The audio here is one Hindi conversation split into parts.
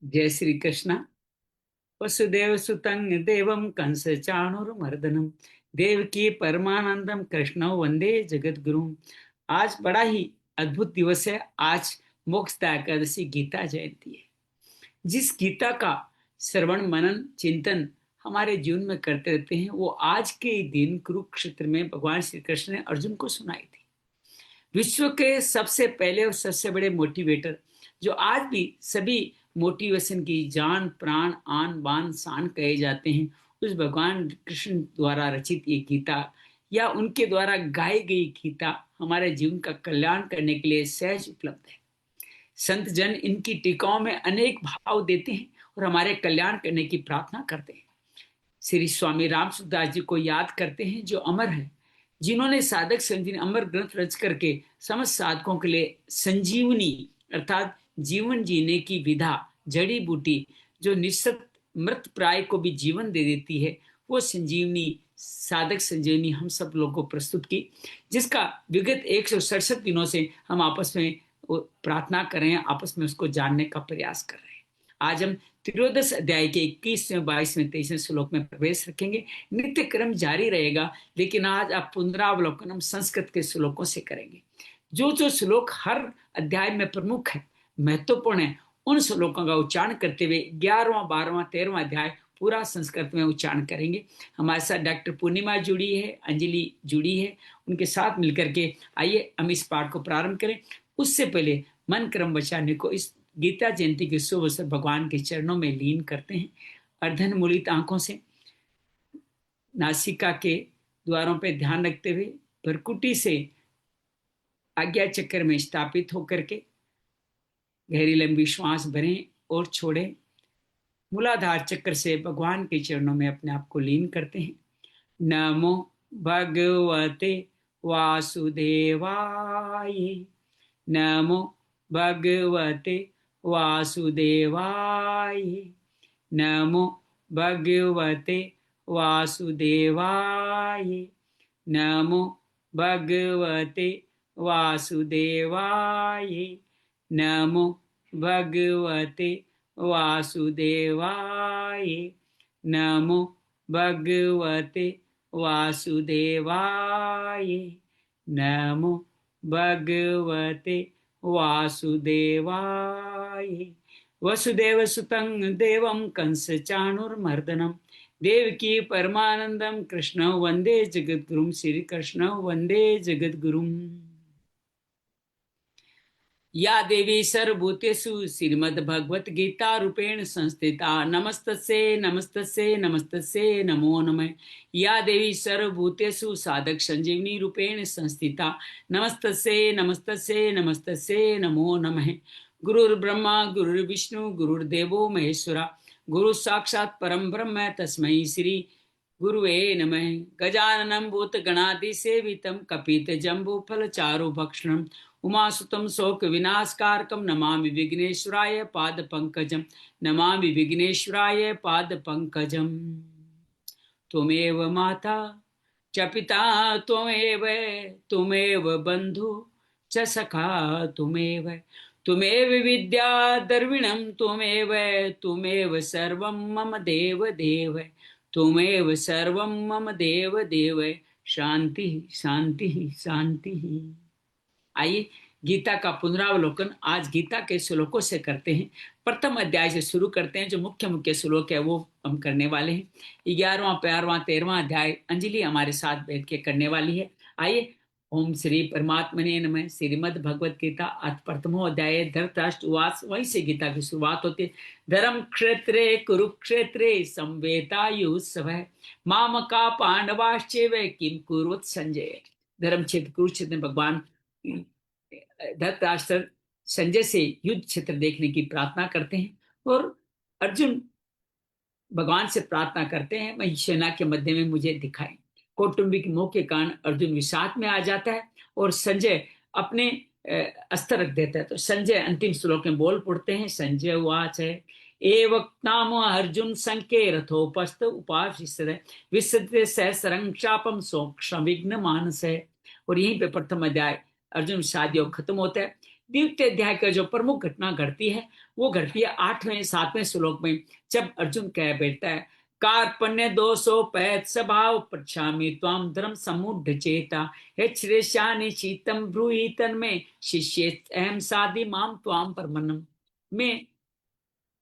जय श्री कृष्ण। वसुदेव सुतं देवं कंस चाणूरमर्दनम देवकी परमानंदम कृष्ण वंदे जगद्गुरुम। आज बड़ा ही अद्भुत दिवस है। आज मोक्षदा एकादशी गीता जयंती है। जिस गीता का श्रवण मनन चिंतन हमारे जीवन में करते रहते हैं, वो आज के दिन कुरुक्षेत्र में भगवान श्री कृष्ण ने अर्जुन को सुनाई थी। विश्व के सबसे पहले और सबसे बड़े मोटिवेटर, जो आज भी सभी मोटिवेशन की जान प्राण आन बान शान कहे जाते हैं, उस भगवान कृष्ण द्वारा रचित ये गीता या उनके द्वारा गाई गई गीता हमारे जीवन का कल्याण करने के लिए सहज उपलब्ध है। संत जन इनकी टीकाओं में अनेक भाव देते हैं और हमारे कल्याण करने की प्रार्थना करते हैं। श्री स्वामी रामसुदास जी को याद करते हैं, जो अमर है, जिन्होंने साधक संजीवनी अमर ग्रंथ रच करके समस्त साधकों के लिए संजीवनी अर्थात जीवन जीने की विधा, जड़ी बूटी जो निश्चित मृत प्राय को भी जीवन दे देती है, वो संजीवनी साधक संजीवनी हम सब लोगों को प्रस्तुत की, जिसका विगत 167 दिनों से हम आपस में प्रार्थना कर रहे हैं, आपस में उसको जानने का प्रयास कर रहे हैं। आज हम त्रयोदश अध्याय के 21वें 22वें 23वें श्लोक में प्रवेश रखेंगे। नित्य क्रम जारी रहेगा, लेकिन आज आप पुनरावलोकन हम संस्कृत के श्लोकों से करेंगे। जो जो श्लोक हर अध्याय में प्रमुख है, महत्वपूर्ण है, उन श्लोकों का उच्चारण करते हुए 11वां 12वां 13वां अध्याय पूरा संस्कृत में उच्चारण करेंगे। हमारे साथ डॉक्टर पूर्णिमा जुड़ी है, अंजलि जुड़ी है, उनके साथ मिलकर के आइए हम इस पाठ को प्रारंभ करें। उससे पहले मन क्रम बचाने को इस गीता जयंती के शुभ अवसर भगवान के चरणों में लीन करते हैं। अर्धन मूलित आंखों से नासिका के द्वारों पर ध्यान रखते हुए भ्रुकुटी से आज्ञा चक्र में स्थापित होकर के गहरी लंबी श्वास भरें और छोड़ें। मूलाधार चक्र से भगवान के चरणों में अपने आप को लीन करते हैं। नमो भगवते वासुदेवाय, नमो भगवते वासुदेवाय, नमो भगवते वासुदेवाय, नमो भगवते वासुदेवाय, नमो भगवते वासुदेवाय, नमो भगवते वासुदेवाय, नमो भगवते वासुदेवाय। वसुदेव सुतं देवं कंस चाणूरमर्दनम देवकी परमानंदम कृष्ण वंदे जगद्गुरुम। श्री कृष्ण वंदे जगद्गुरुम। या देवी सर्वभूतेषु श्रीमद्भगवत गीता रूपेण संस्थिता नमस्तस्यै नमस्तस्यै नमस्तस्यै नमो नमः। या देवी सर्वभूतेषु साधक संजीवनी रूपेण संस्थिता नमस्तस्यै नमस्तस्यै नमस्तस्यै नमो नमः। गुरुर्ब्रह्मा गुरुर्विष्णु गुरुर्देवो महेश्वरा गुरु साक्षात् परम ब्रह्म तस्मै श्री गुरुवे नमः। गजाननं भूतगणाधिसेवितं कपितजम्बूफलचारुभक्षणं उमासुतं शोकविनाशकारकं नमामि विघ्नेश्वराय पादपङ्कजं, नमामि विघ्नेश्वराय पादपङ्कजं। त्वमेव माता च पिता त्वमेव, त्वमेव बन्धु च सखा त्वमेव, त्वमेव विद्या द्रविणं त्वमेव, त्वमेव सर्वं मम देव देव, त्वमेव सर्वं मम देव देव। शांति शांति शांति। आइए गीता का पुनरावलोकन आज गीता के श्लोकों से करते हैं। प्रथम अध्याय से शुरू करते हैं। जो मुख्य मुख्य श्लोक है वो हम करने वाले हैं। 11वां 12वां 13वां अध्याय अंजलि हमारे साथ बैठ के करने वाली है। आइए। ओम श्री परमात्मने नमः। श्रीमद् भगवत गीता अथ प्रथमो अध्याय धृतराष्ट्र उवाच। वहीं से गीता की शुरुआत होती है। धर्म क्षेत्रे कुरुक्षेत्रे संवेतायुत्सवः मामका पांडवाश्चैव किम कुरुत संजय। धर्म क्षेत्र कुरुक्षेत्र में भगवान धृतराष्ट्र संजय से युद्ध क्षेत्र देखने की प्रार्थना करते हैं और अर्जुन भगवान से प्रार्थना करते हैं, मैं सेना के मध्य में मुझे दिखाएं। कौटुंबिक मोह के कारण अर्जुन विषाद में आ जाता है और संजय अपने अस्त्र रख देता है। तो संजय अंतिम श्लोक में बोल पड़ते हैं। संजय उवाच है एवं नाम अर्जुन संके रथोपस्थ उपासिष्यते विसृज्य सहस्रं चापम सौक्ष्म विघ्न मानस है। और यहीं पे प्रथम अध्याय अर्जुन शादी खत्म होता है। द्वितीय अध्याय का जो प्रमुख घटना घटती है वो घटती है 8वें 7वें श्लोक में, जब अर्जुन कह बैठता है, कार्पण्य दोषोपैत स्वभाव पृच्छामि त्वाम धर्म समुढ़ चेता हे श्रेष्यानि शीतम ब्रूहि तन्मे शिष्ये अहम साधि माम त्वाम परमन्नम। मैं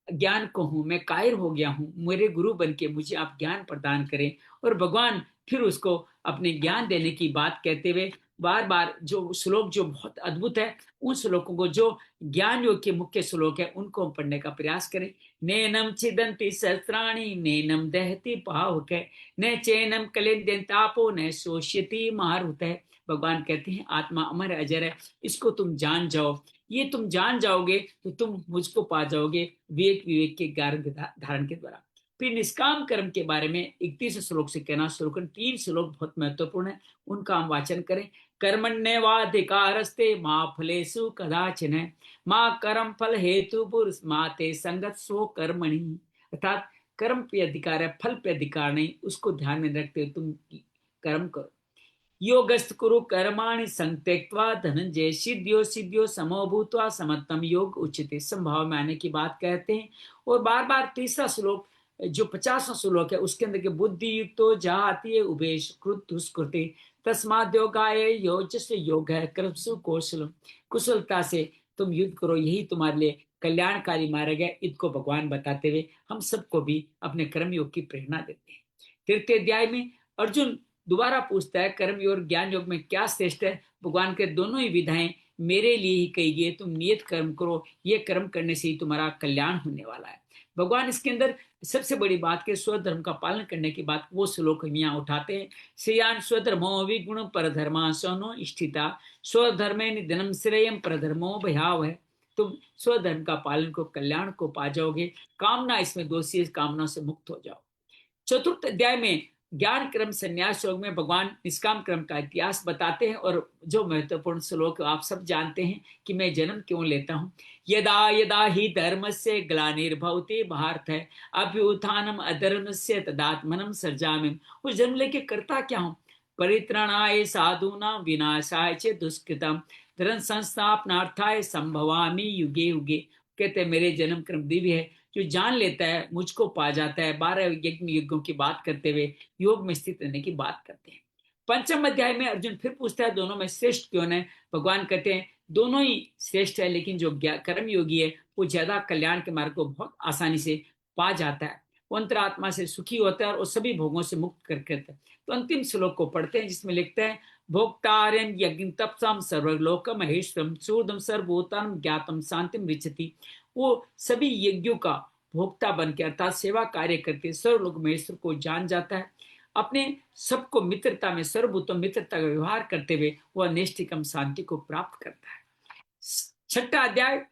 ज्ञान को हूं, मैं कायर हो गया हूं, मेरे गुरु बन के मुझे आप ज्ञान प्रदान करें। और भगवान फिर उसको अपने ज्ञान देने की बात कहते हुए बार बार जो श्लोक जो बहुत अद्भुत है, उन श्लोकों को जो ज्ञान योग के मुख्य श्लोक है उनको हम पढ़ने का प्रयास करें। नैनम छिदंती सहस्राणि नैनम दहति पावक, न चैनम कलिंद्यंतापो न शोष्यति मारुत है। भगवान कहते हैं आत्मा अमर अजर है, इसको तुम जान जाओ। ये तुम जान जाओगे तो तुम मुझको पा जाओगे विवेक विवेक के ज्ञान धारण के द्वारा। फिर निष्काम कर्म के बारे में 31 श्लोक से कहना शुरू करें। 3 श्लोक बहुत महत्वपूर्ण है, उनका हम वाचन करें। कर्मण्येवाधिकारस्ते मा फलेषु कदाचन माँ कर्म फल हेतु मा ते संगत सो कर्मणि। अर्थात कर्म पे अधिकार है, फल पे अधिकार नहीं, उसको ध्यान में रखते हुए तुम कर्म करो। योगस्त कुरु कर्माणि संत्यक्त्वा धनंजय सिद्धियो सिद्धियो समो भूत्वा समत्तम योग उच्यते। संभाव में आने की बात कहते हैं। और बार बार तीसरा श्लोक जो 50वां श्लोक है उसके अंदर के बुद्धि युक्तो जाति उभेश कृत दुष्कृते तस्माद् योगाय योजस योग है कर्मसु कौशलम। कुशलता से तुम युद्ध करो, यही तुम्हारे लिए कल्याणकारी मार्ग है। इसको भगवान बताते हुए हम सबको भी अपने कर्म योग की प्रेरणा देते हैं। तृतीय अध्याय में अर्जुन दोबारा पूछता है कर्म योग और ज्ञान योग में क्या श्रेष्ठ है। भगवान के दोनों ही विधाएं मेरे लिए ही कही गई, तुम नियत कर्म करो, ये कर्म करने से ही तुम्हारा कल्याण होने वाला है। भगवान इसके अंदर सबसे बड़ी बात के स्वधर्म का पालन करने की बात वो श्लोक यहाँ उठाते हैं। श्रेयान स्वधर्मो विगुण परधर्मा सोनो स्थिता स्वधर्मे निधनम श्रेयम परधर्मो भयाव है। तुम स्वधर्म का पालन को कल्याण को पा जाओगे, कामना इसमें दोषी कामना से मुक्त हो जाओ। चतुर्थ अध्याय में ज्ञान क्रम संन्यास योग में भगवान निष्काम क्रम का इतिहास बताते हैं। और जो महत्वपूर्ण श्लोक आप सब जानते हैं कि मैं जन्म क्यों लेता हूँ। यदा यदा ही धर्म से ग्लानिर्भवति भारत है अभ्युत्थानम अधर्म से तदात्मनम सर्जामिम। उस जन्म लेके करता क्या हूँ, परित्राणाय साधूनां विनाशाय च दुष्कृतम धर्म संस्थापनार्थाय संभवामि युगे युगे। कहते मेरे जन्म क्रम दिव्य है, जो जान लेता है मुझको पा जाता है। 12 यज्ञ युगों की बात करते हुए योग में स्थित रहने की बात करते हैं। पंचम अध्याय में अर्जुन फिर पूछता है दोनों में श्रेष्ठ कौन है। भगवान कहते हैं दोनों ही श्रेष्ठ है, लेकिन जो कर्म योगी है वो ज्यादा कल्याण के मार्ग को बहुत आसानी से पा जाता है, वो अंतरात्मा से सुखी होता है और सभी भोगों से मुक्त करके। तो अंतिम श्लोक को पढ़ते हैं जिसमें लिखते हैं भोक्तारं यज्ञ तपसाम सर्वलोक महेश्वरम शूर्धम सर्वभूतान ज्ञातम शांतिम रिचति। वो सभी यज्ञों का भोक्ता बन के अर्थात सेवा कार्य करके सर्वलोक महेश्वर को जान जाता है। अपने सबको मित्रता में सर्वभूतों मित्रता का व्यवहार करते हुए वह नैष्ठिकम शांति को प्राप्त करता है। छठा अध्याय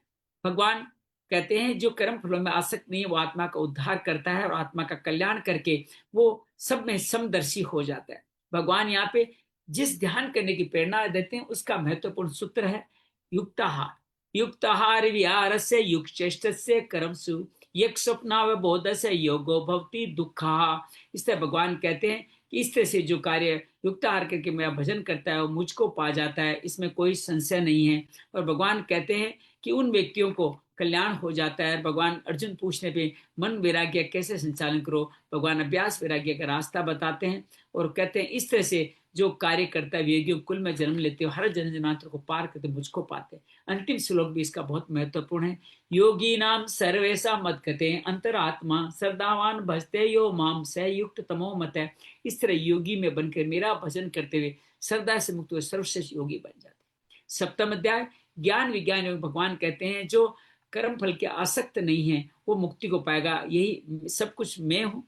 भगवान कहते हैं जो कर्म फलों में आसक्त नहीं है वो आत्मा का उद्धार करता है और आत्मा का कल्याण करके वो सब में समदर्शी हो जाता है। भगवान यहाँ पे जिस ध्यान करने की प्रेरणा देते हैं उसका महत्वपूर्ण सूत्र है युक्ताहार। युक्ताहार विहारस्य युक्तचेष्टस्य कर्मसु यक स्वप्नावबोधस्य योगो भवति दुःखः। इस तरह भगवान कहते हैं कि इस तरह से जो कार्य युक्ताहार करके मेरा भजन करता है वो मुझको पा जाता है, इसमें कोई संशय नहीं है। और भगवान कहते हैं कि उन व्यक्तियों को कल्याण हो जाता है। भगवान अर्जुन पूछने पे मन वैराग्य कैसे संचालन करो, भगवान अभ्यास वैराग्य का रास्ता बताते हैं और कहते हैं इस तरह से जो कार्य करता है योगी कुल में जन्म लेते हो हर जन्म जन्मांतर को पार करते मुझको पाते। अंतिम श्लोक भी इसका बहुत महत्वपूर्ण है। योगी नाम सर्वेशा मदगते अंतरात्मा श्रद्धावान भजते यो माम स युक्त तमो मत है। इस तरह योगी में बनकर मेरा भजन करते हुए श्रद्धा से मुक्त हुए सर्वश्रेष्ठ योगी बन जाते। सप्तम अध्याय ज्ञान विज्ञान योग भगवान कहते हैं जो कर्म फल के आसक्त नहीं है वो मुक्ति को पाएगा। यही सब कुछ मैं हूँ,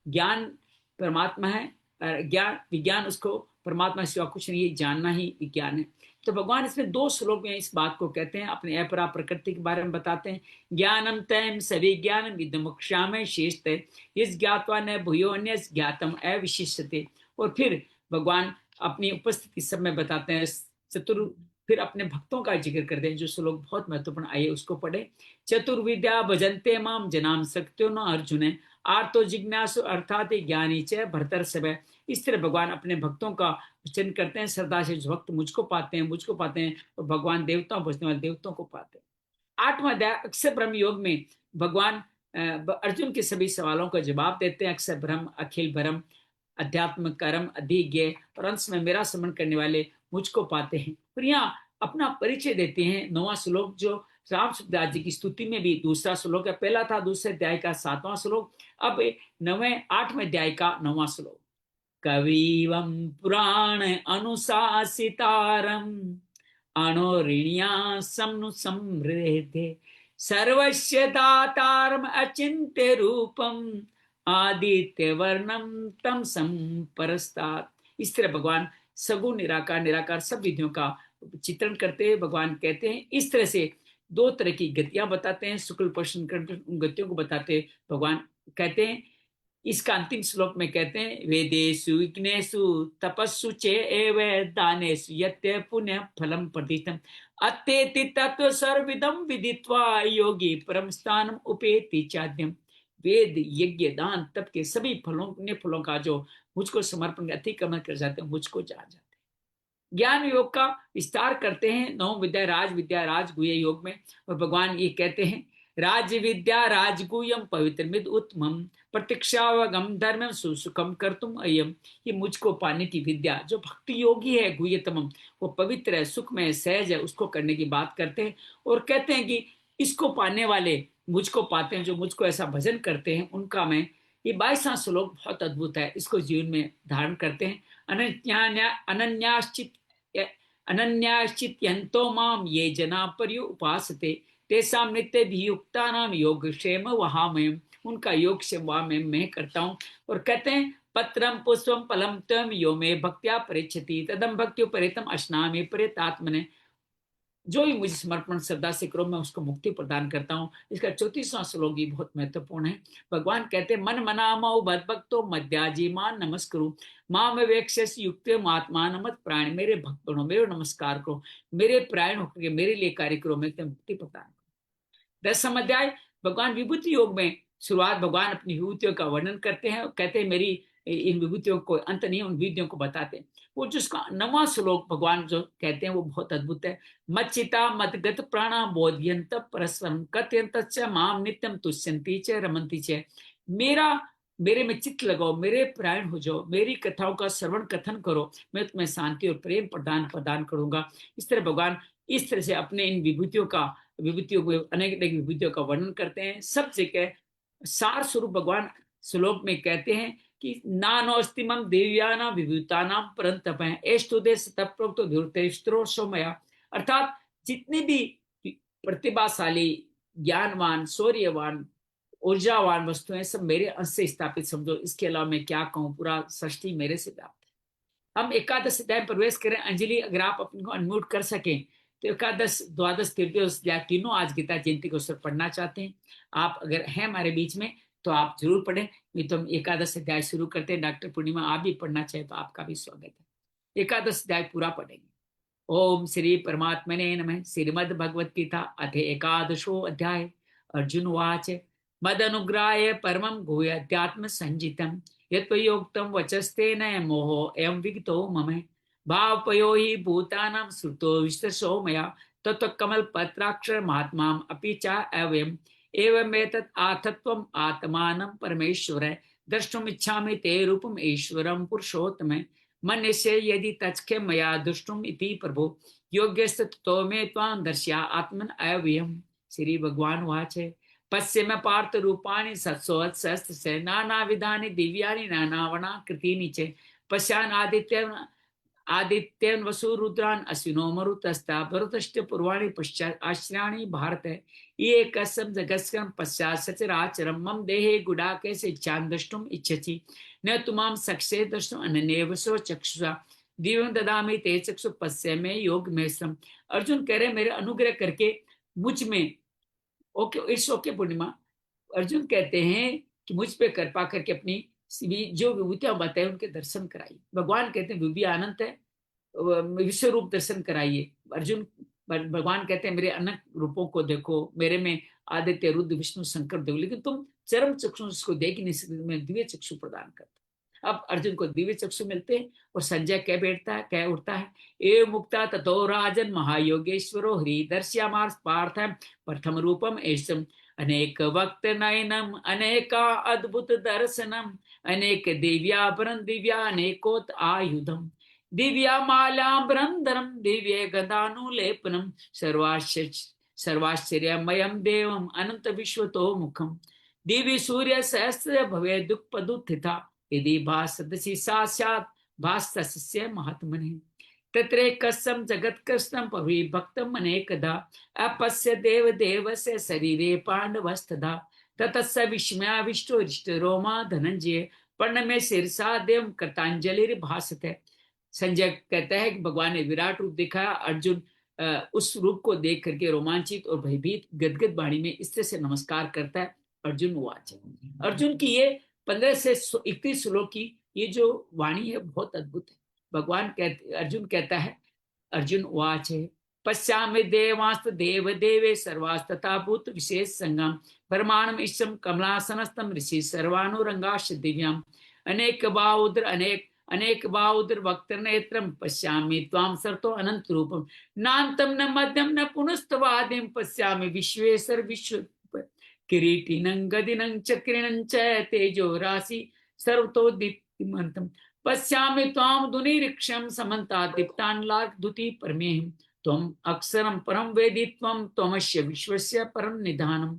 ज्ञान परमात्मा है, ज्ञान विज्ञान उसको परमात्मा सिवा कुछ नहीं, जानना ही विज्ञान है। तो भगवान इसमें 2 श्लोक में इस बात को कहते हैं, अपने अपरा प्रकृति के बारे में बताते हैं। ज्ञानम तयम सविज्ञानम विद्यमुक्षामय शेष इस ज्ञातवा न भूयो अन्य ज्ञातम अविशिष्यते। और फिर भगवान अपनी उपस्थिति सब में बताते हैं फिर अपने भक्तों का जिक्र करते हैं, जो श्लोक बहुत महत्वपूर्ण, आइए उसको पढ़े। चतुर्विद्या भजन्ते माम जनाम शक्त्यो न अर्जुने, आर्तो जिज्ञासु अर्थात ज्ञानी च भरतर सब। इस तरह भगवान अपने भक्तों का वचन करते हैं, श्रद्धा से जो भक्त मुझको पाते हैं, और भगवान देवताओं भजने वाले देवताओं को पाते हैं। 8वां अध्याय अक्षर ब्रह्म योग में भगवान अर्जुन के सभी सवालों का जवाब देते हैं। अक्षर ब्रह्म, अखिल ब्रह्म, अध्यात्म कर्म अधिज्ञ, और अंश में मेरा स्मरण करने वाले मुझको पाते हैं। और यहाँ अपना परिचय देते हैं। 9वां श्लोक जो राम सुखदास जी की स्तुति में भी दूसरा श्लोक है, पहला था दूसरे अध्याय का 7वां श्लोक, अब 8वें अध्याय का 9वां श्लोक। कविवं पुराण अनुशासितारम् अणोरिण्यासं समृद्धे सर्वस्य दातारम् अचिन्त्य रूपम् आदित्य वर्णम तम संपरस्तात्। इस तरह भगवान सगुण निराकार निराकार सब विधियों का चित्रण करते हैं। भगवान कहते हैं इस तरह से 2 तरह की गतियां बताते हैं, शुक्ल पक्ष उन गतियों को बताते हैं। भगवान कहते हैं, इसका अंतिम श्लोक में कहते हैं, वेदेषु यज्ञेषु तपस्सु चैव दानेषु यत्ते पुण्य फलम प्रदिष्टम अत्येति तत्व सर्वविदम विदित्वा योगी परम स्थानम उपेति चाद्यम। वेद यज्ञ दान तप के सभी फलों, पुण्य फलों का जो मुझको समर्पण अतिक्रमण कर जाते हैं, मुझको जान जाते हैं। ज्ञान योग का विस्तार करते हैं 9 विद्या राजगुह्य योग में, और भगवान ये कहते हैं, राज विद्या राजगुह्यम पवित्रमिद उत्तमम प्रतीक्षावगम धर्म सुसुखम कर्तुम अयम। ये मुझको पाने की विद्या जो भक्ति योगी है गुह्यतमम, वो पवित्र है, सुखमय, सहज है, उसको करने की बात करते हैं। और कहते हैं कि इसको पाने वाले मुझको पाते हैं, जो मुझको ऐसा भजन करते हैं उनका मैं। ये 22वां श्लोक बहुत अद्भुत है, इसको जीवन में धारण करते हैं। अनन्याश्चित अनन्याश्चित्यन्तो माम ये जना पर्यो उपासते तेसाम नित्य भी युक्ता नाम योग क्षेम वहा में। उनका योग क्षेम वहा में मैं करता हूँ। और कहते हैं, पत्रम पुष्पम फलम तम यो में भक्त्या परीक्षति तदम भक्त्यो परितम अश्नामि परितात्मने। जो भी मुझे समर्पण श्रद्धा से करो, मैं उसको मुक्ति प्रदान करता हूँ। इसका 34वां श्लोक भी बहुत महत्वपूर्ण है। भगवान कहते हैं, मन मना मऊ बद भक्तो मध्याजी मान नमस्करो माम वेक्षस युक्त महात्मा मत प्राण। मेरे भक्त बनो, मेरे नमस्कार करो, मेरे प्राण होकर मेरे लिए कार्य करो, मैं मुक्ति प्रदान। 10वां अध्याय भगवान विभूति योग में शुरुआत, भगवान अपनी विभूतियों का वर्णन करते हैं, कहते हैं मेरी इन विभूतियों को अंत नहीं, उन विभूतियों को बताते हैं। वो जिसका 9वां श्लोक भगवान जो कहते हैं वो बहुत अद्भुत है। मच्चिता मदगत प्राणा बोध्यंत परस्परम कथयंत माम नित्यम तुष्यंती च रमंती च। मेरे में चित्त लगाओ, मेरे प्राण हो जाओ, मेरी कथाओं का श्रवण कथन करो, मैं तुम्हें शांति और प्रेम प्रदान करूंगा। इस तरह भगवान इस तरह से अपने इन विभूतियों को अनेक अनेक विभूतियों का वर्णन करते हैं। सब जगह सार स्वरूप भगवान श्लोक में कहते हैं कि नानोस्तिमम देव्याना विभूतानाम परंतप है एष्टुदेश तप्रोक्तो धूर्तेष्त्रो सोमया। अर्थात जितने भी प्रतिभाशाली, ज्ञानवान, शौर्यवान, ऊर्जावान वस्तुएं सब मेरे अंश से स्थापित समझो। इसके अलावा मैं क्या कहूँ, पूरा सृष्टि मेरे से व्याप्त है। हम एकादश अध्याय प्रवेश करें। अंजलि, अगर आप अपने को अनम्यूट कर सकें तो एकादश, द्वादश, तृतीयोदश तीनों आज गीता जयंती के अवसर पढ़ना चाहते हैं। आप अगर हैं हमारे बीच में तो आप जरूर पढ़ें। नहीं तो हम एकादश अध्याय शुरू करते हैं। डॉक्टर पूर्णिमा, आप भी पढ़ना चाहे तो आपका भी स्वागत है। एकादश अध्याय पूरा पढ़ेंगे। ओम श्री परमात्मने नमः। श्रीमद् भगवत गीता अथ एकादशो अध्याय। अर्जुन उवाच मद अनुग्रहाय परमं गुह्य अध्यात्म संजितम् यत्त्वयोक्तं वचस्तेन मोहो एवं विगतो मम भावपयो हि भूतानां श्रुतो विस्तरसो मया तत्त्वकमल पत्राक्षर महात्माम् अपि च अव्ययम् एवमेतत् आथत्वम् आत्मानं परमेश्वर द्रष्टुमिच्छामि ते रूपम् ईश्वरं पुरुषोत्तम मन्यसे यदि तच्छ्रे मया दृष्टुम् इति प्रभो योग्यस्ततो मे त्वां दर्शया आत्मन अव्ययम्। श्री भगवान वाच पश्चिम पार्थ रूपाणि सत्सोत्सहस्रस्य नानाविधानि दिव्यानि नानावर्णाकृतीनि च पश्यान् आदित्यन् वसु रुद्रान् अश्विनो मरुतस्ता भरतश्च पूर्वाणि पश्चात् आश्रयाणि भारत ये कसम जगस्कं पश्चात् सचराचरं मम देहे गुडाके से इच्छान् द्रष्टुम् इच्छसि न तुमां सक्षे द्रष्टुम् अनन्येव सो चक्षुषा दिव्यं ददामि ते चक्षु पश्य में योग में श्रम। अर्जुन कह रहे मेरे अनुग्रह करके मुझ में, ओके, इट्स ओके पूर्णिमा। अर्जुन कहते हैं कि मुझ पे कृपा करके अपनी जो विभूतियां बताए उनके दर्शन कराई। भगवान कहते हैं विभूति अनंत है, विश्व रूप दर्शन कराइए। अर्जुन, भगवान कहते हैं मेरे अनेक रूपों को देखो, मेरे में आदित्य, रुद्र, विष्णु, शंकर देव, लेकिन तुम चरम चक्षु उसको देख ही नहीं सकते, मैं दिव्य चक्षु प्रदान करता। अब अर्जुन को दिव्य चक्षु मिलते हैं और संजय कह बैठता है, कह उठता है, ए मुक्ता ततो राजन महायोगेश्वरो हृदर्श्यामार्स पार्थ प्रथम रूपम एसम अनेक वक्त नयनम अनेका अद्भुत दर्शनम अनेक दिव्याभरण दिव्या अनेकोत आयुधम दिव्यामाल्याम्बरधरम दिव्य गदानुलेपनम सर्वाश्चर्यमयम देवम अनंत विश्वतो मुखम दिव्य सूर्य सहस्र भवे दुःखपदुत्थिता यदि भासदसि साक्षात् भासस्य महात्मने तत्रेकस्सं जगत्कृष्णं पविभक्तम् अनेकदा अपश्य देवदेवस्य शरीरे पाण्डवस्तदा ततस्य विस्मयाविष्टो हृष्टरोमा धनंजय पर्ण में शिरसा देव कृतांजलि संजय कहता है कि भगवान ने विराट रूप दिखाया। अर्जुन उस रूप को देख करके रोमांचित और भयभीत गदगद वाणी में इस तरह से नमस्कार करता है। अर्जुन वाच, अर्जुन की ये 15 से 31 श्लोक की ये जो वाणी है बहुत अद्भुत है। भगवान अर्जुन कहता है, अर्जुन वाच है, पश्चामि देवास्त देव देवे सर्वास्तथा भूत विशेष संगम परमाणम ईशम कमलासनस्तम ऋषि सर्वानुरंगाश दिव्याम अनेक बाहुद्र अनेक बाहुद्र वक्त्र नेत्रम पश्यामि त्वाम सर्तो अनंत रूपम नान्तम न मध्यम न पुनस्तवादिम पश्यामि विश्वेश्वर विश्व किरीटिनं गदिनं चक्रिणं च तेजो राशि सर्वतो दीप्तिमन्तम् पश्यामि त्वां दुनिरीक्षं समन्तात् दीप्तानलार्कद्युति परमेहम् त्वम् अक्षरं परं वेदि त्वमस्य विश्वस्य परं निधानम्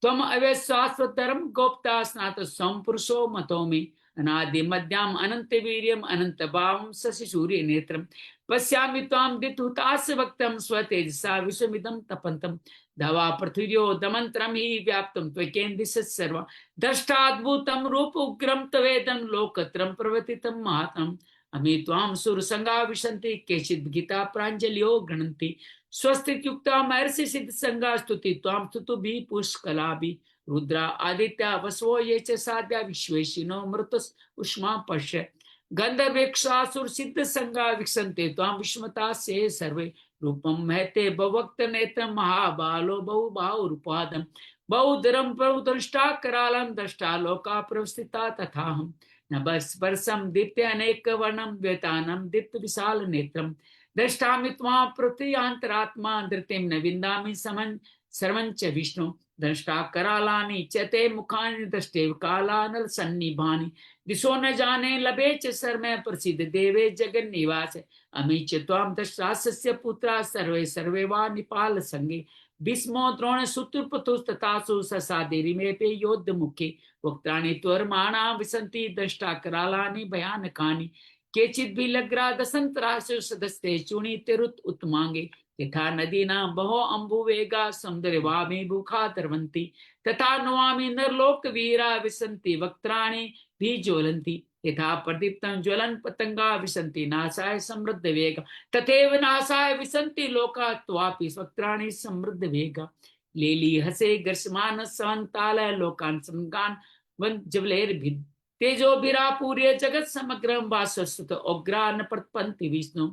त्वम् अव्यशाश्वतरं गोप्ता स्नातः स्वं पुरुषो मतो मे अनादि मध्याम अनंत वीर्यम अनंत भावम शशि सूर्य नेत्रम पश्यामि त्वां दितहुतास्य वक्तम स्वतेजसा विश्वमिदं तपन्तम धवा पृथिव्यो दमंत्रम ही व्याप्तम त्वकेन्द्रिसत् सर्वा दृष्टाद्भुतं रूप उग्रं तवेदं लोकत्रयं प्रवर्तितं महात्मम् अमी त्वां सुरसंगा विशन्ति केचित् गीता प्राञ्जलियो गृह्णन्ति स्वस्तियुक्ता महर्षि सिद्ध संगा स्तुति त्वां स्तुतुभिः पुष्कलाभिः रुद्रा आदित्य वसवो ये च साध्या विश्वेशिनो मृतस उष्मा पश्य गंधर्वेक्षासुर सिद्ध संगा विक्षन्ते त्वां विस्मता से सर्वे रूपम महते भवक्त नेत्रम महाबालो बहुबाहुरुपादम बहुधरम बहुदृष्टा करालम दृष्टा लोका प्रवस्थिता तथाहम नभस्पर्शम दीप्य अनेक वर्णम व्यतानम दीप्त विशाल नेत्रम दृष्टामि त्वां पृथ्व्यांतरात्मा धृतिम न विन्दामि समं सर्वञ्च विष्णु दृष्टा करालानि चते मुखानि दृष्टे कालानल सन्निभानि दिशो न जाने लभे च सर्मे प्रसिद्ध देवे जगन निवास अमी च त्वां दशरासस्य पुत्रा सर्वे सर्वे वा निपाल संगे भीष्मो द्रोण सुतुर्पथुस्तथासु ससादिरिमे पे योद्ध मुखे वक्त्राणि त्वर्माणा विसन्ति दृष्टा करालानि भयानकानि केचित् बिलग्रा दसंतरासु सदस्ते चूणी तिरुत उत्मांगे यथा नदीनां बहो अम्बुवेगा समुद्रवामी बुखा तरवन्ति तथा नवामि नरलोक वीरा विसन्ति वक्त्राणि भी ज्वलन्ति यथा प्रदीप्तं ज्वलन पतंगा विसन्ति नाशाय समृद्ध वेगा तथैव नाशाय विसन्ति लोका त्वापि वक्त्राणि समृद्ध वेगा लेली हसे ग्रसमान सवंताल लोकान संगान वन जवलेर्भिद तेजोभिरा पूर्य जगत समग्रम वासस्तुत उग्रा न प्रतपन्ति विष्णु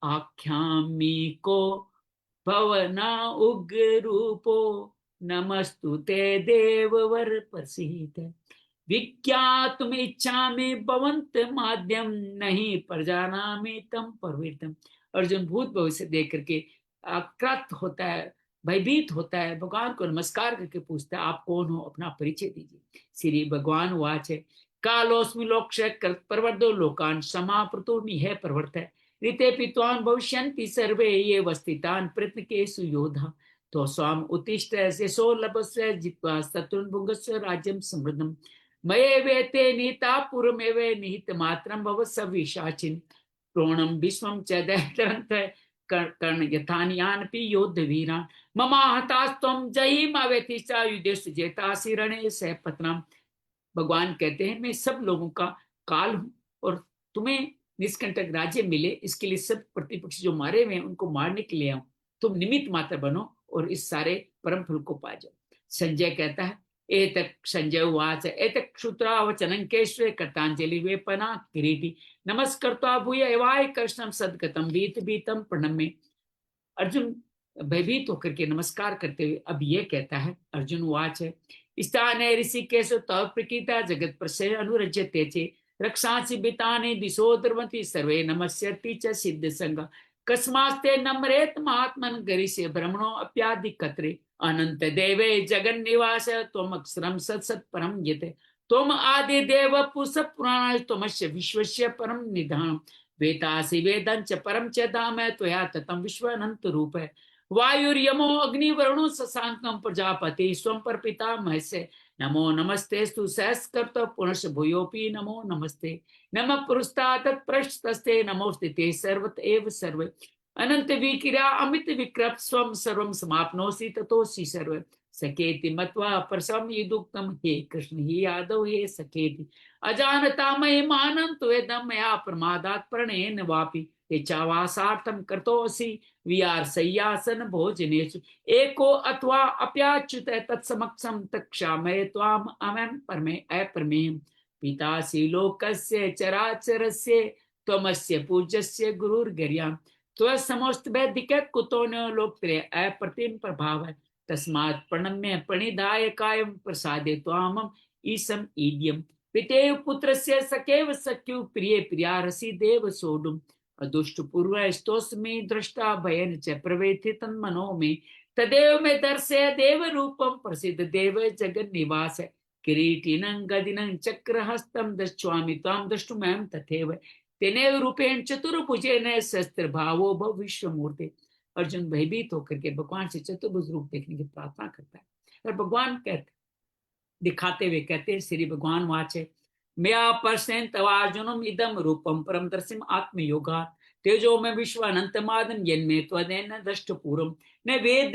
आख्यामी को भवना उग्र रूपो नमस्तुते देववर प्रसीद विज्ञातुम इच्छामि भवन्त माध्यम नहीं प्रजानामि तम प्रवृत्तम। अर्जुन भूत भविष्य देख करके आक्रांत होता है, भयभीत होता है, भगवान को नमस्कार करके पूछता है आप कौन हो, अपना परिचय दीजिए। श्री भगवान वाच है, कालोस्मि लोकक्षय प्रवर्धो लोकान समाप्रतो निह प्रवर्तय ऋतेऽपि त्वां भविष्यन्ति सर्वे ये वस्थितान् प्रत्यकेषु योधा तो स्वाम उत्तिष्ठ यशो लभस्व जित्वा शत्रुन्भुङ्गस्व राज्यं समृद्धम् मयैवेते निहिता पूर्वमेव निहितमात्रं भव सविशाचिन् प्रोणं भीष्मं च दैत्यरन्त कर्ण यथान्यानपि योद्धवीरान् ममाहतास्त्वं जयिमावेतिश्च युधेषु जेतासि रणे सहपत्नाम्। भगवान कहते हैं मैं सब लोगों का काल हूं और तुम्हें निष्कंटक राज्य मिले इसके लिए सब प्रतिपक्ष जो मारे हुए हैं उनको मारने के लिए आऊं, तुम निमित्त मात्र बनो और इस सारे परम फल को पा जाओ। संजय कहता है एतत् संजय उवाच एतत् श्रुत्वा वचनं केशवे कृताञ्जलि वेपना किरीटी नमस्कृत्वा भूय एवाय कृष्णं सद्गतं भीत भीतम प्रणम्य। अर्जुन भयभीत होकर के नमस्कार करते हुए अब ये कहता है, अर्जुन वाच है स्थाने ऋषिकेश तव प्रकीता जगत प्रसय अनुरज्यते चे रक्षांसि बिताने दिशो द्रवन्ति सर्वे नमस्यति च सिद्ध संग कस्मास्ते नम्रेत महात्मन गरिष्य ब्रह्मणो अप्यादि कत्रे अनंत देवे जगन निवास त्वम अक्षरम सत सत परम यते त्वम आदि देव पुरुष पुराण त्वमस्य विश्वस्य परम निधानम वेतासि वेदं च परम च धाम त्वया ततं विश्वानंत रूप है वायुर्यमो अग्निवरुणो शशांकं प्रजापति स्वं पर पितामहस्य नमो नमस्तेस्तु सहस्रकृत पुनश्च भूयोऽपि नमो नमस्ते नमः पुरस्तात् तत्पृष्ठस्ते नमोऽस्ते ते सर्वत एव सर्वे अनंत विक्रिया अमित विक्रम स्वं सर्वं समाप्नोसि ततोसि सर्व सकेति मत्वा परसम युदुक्तम हे कृष्ण हे यादव हे सकेति अजानता महिमानं त्वेदं मया प्रमादात् प्रणयेन वापि इच्छावासार्थं कृतोऽसि विहारशय्यासन भोजनेषु एको अथवा अप्याच्युत तत्समक्षं तत्क्षामये त्वाम् अहं परमे अपरमेयं पितासि लोकस्य चराचरस्य त्वमस्य पूज्यस्य गुरुर्गर्यां त्वसमस्त वैदिक कुतो न लोकत्रय अप्रतिम प्रभाव तस्मात् प्रणम्य प्रणिधाय कायं प्रसादे त्वामम् ईशम् ईड्यम् पितेव पुत्रस्य सखेव सख्यु प्रिय प्रियारसि देव सोढुम् अदुष्ट पूर्व स्तोस्मि दृष्टा भयन च प्रवेथितं मनो मे तदेव मे दर्शय देव रूपं प्रसिद्ध देव जगन् निवास किरीटिनं गदिनं चक्रहस्तं दृष्ट्वामि त्वां द्रष्टुमहं तथैव तेनेव रूपेण चतुर्भुजेन शस्त्र भावो भविष्यमूर्ते। अर्जुन भयभीत होकर के भगवान से चतुर्भुज रूप देखने की प्रार्थना करता है और भगवान कहते दिखाते हुए कहते हैं श्री भगवान वाचे मया पर्शन तवार्जुनम इदम रूपम परम दर्शिम आत्मयोगा तेजो में विश्व अनंतमादम यन्मे त्वदेन दृष्ट पूर्वम न वेद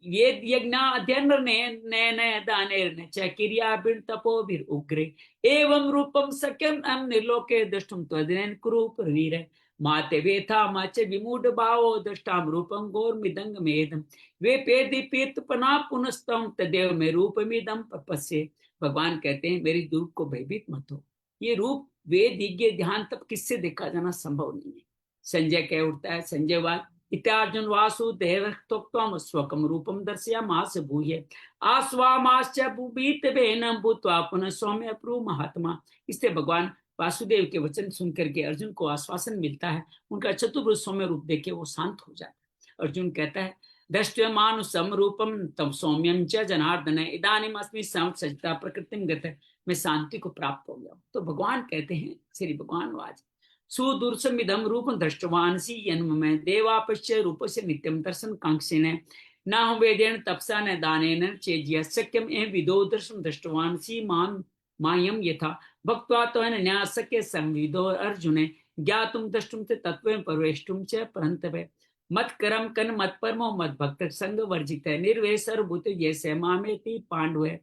यज्ञा अध्ययन नयन दानेन च किर्याभिर् तपोभिर् उग्रे एवं रूपम सक्यम अहं निर्लोके दृष्टुम त्वदेन कुरु प्रवीर माते वेथा माचे विमूढ़ भावो दृष्टाम रूपम गौरमिदंग मेदम वे पेदि पीतपना पुनस्तम तदेव में रूपमिदम पपस्ये। भगवान कहते हैं मेरी रूप को भयभीत मत हो, ये रूप वेद यज्ञ ध्यान तब किससे देखा जाना संभव नहीं है। संजय कह उठता है संजय वाल इत्यार्जुन वासुदेव स्वकम रूपम दर्शयामास भूय आस्वामाश्च भूभीत बेनम भूत्वा पुनः सौम्य प्रु महात्मा। इससे भगवान वासुदेव के वचन सुनकर के अर्जुन को आश्वासन मिलता है, उनका चतुर्भुज सौम्य रूप देखे वो शांत हो जाता है। अर्जुन कहता है दृष्ट्यमानुषं रूपम तम सौम्यम च जनार्दन इदानीम अस्मि सज्जता प्रकृतिम गत मैं शांति को प्राप्त हो गया। तो भगवान कहते हैं श्री भगवान वाच सुदूरसमिदम रूप दृष्टवानसी जन्म में देवापश्य रूपस्य नित्यम दर्शन कांक्षिण न वेदेन तपसा न दानेन चेज्य शक्यम एवं विदो दर्शन दृष्टवानसी माम मायम यथा भक्त्वा त्वं न्यासक्य संविदो अर्जुने ज्ञातुम दृष्टुम च तत्त्वेन परवेष्टुम च परन्तवे मत कर्म कन मत परमो मत भक्त संग वर्जित है निर्वेशर भूत जैसे मामेति पांडव है।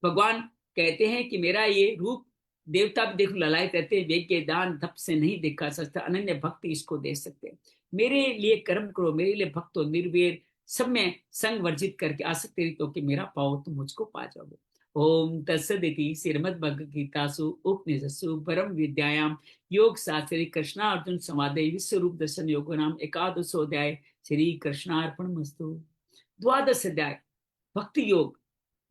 भगवान कहते हैं कि मेरा ये रूप देवता भी देखो ललायत रहते वेज्ञ दान धप से नहीं देखा सकता, अनन्य भक्ति इसको दे सकते हैं। मेरे लिए कर्म करो, मेरे लिए भक्त हो, निर्वेर सब में संग वर्जित करके आसक्त तो कि मेरा पाओ तो मुझको पा जाओगे। ओम तत्सदिति श्रीमद्भगवद्गीतासु उपनिषत्सु परम विद्यायां योग शास्त्रे कृष्णार्जुन संवादे विश्व रूप दर्शन योग नाम एकादशोध्याय श्री कृष्णार्पणमस्तु। द्वादश अध्याय भक्ति योग।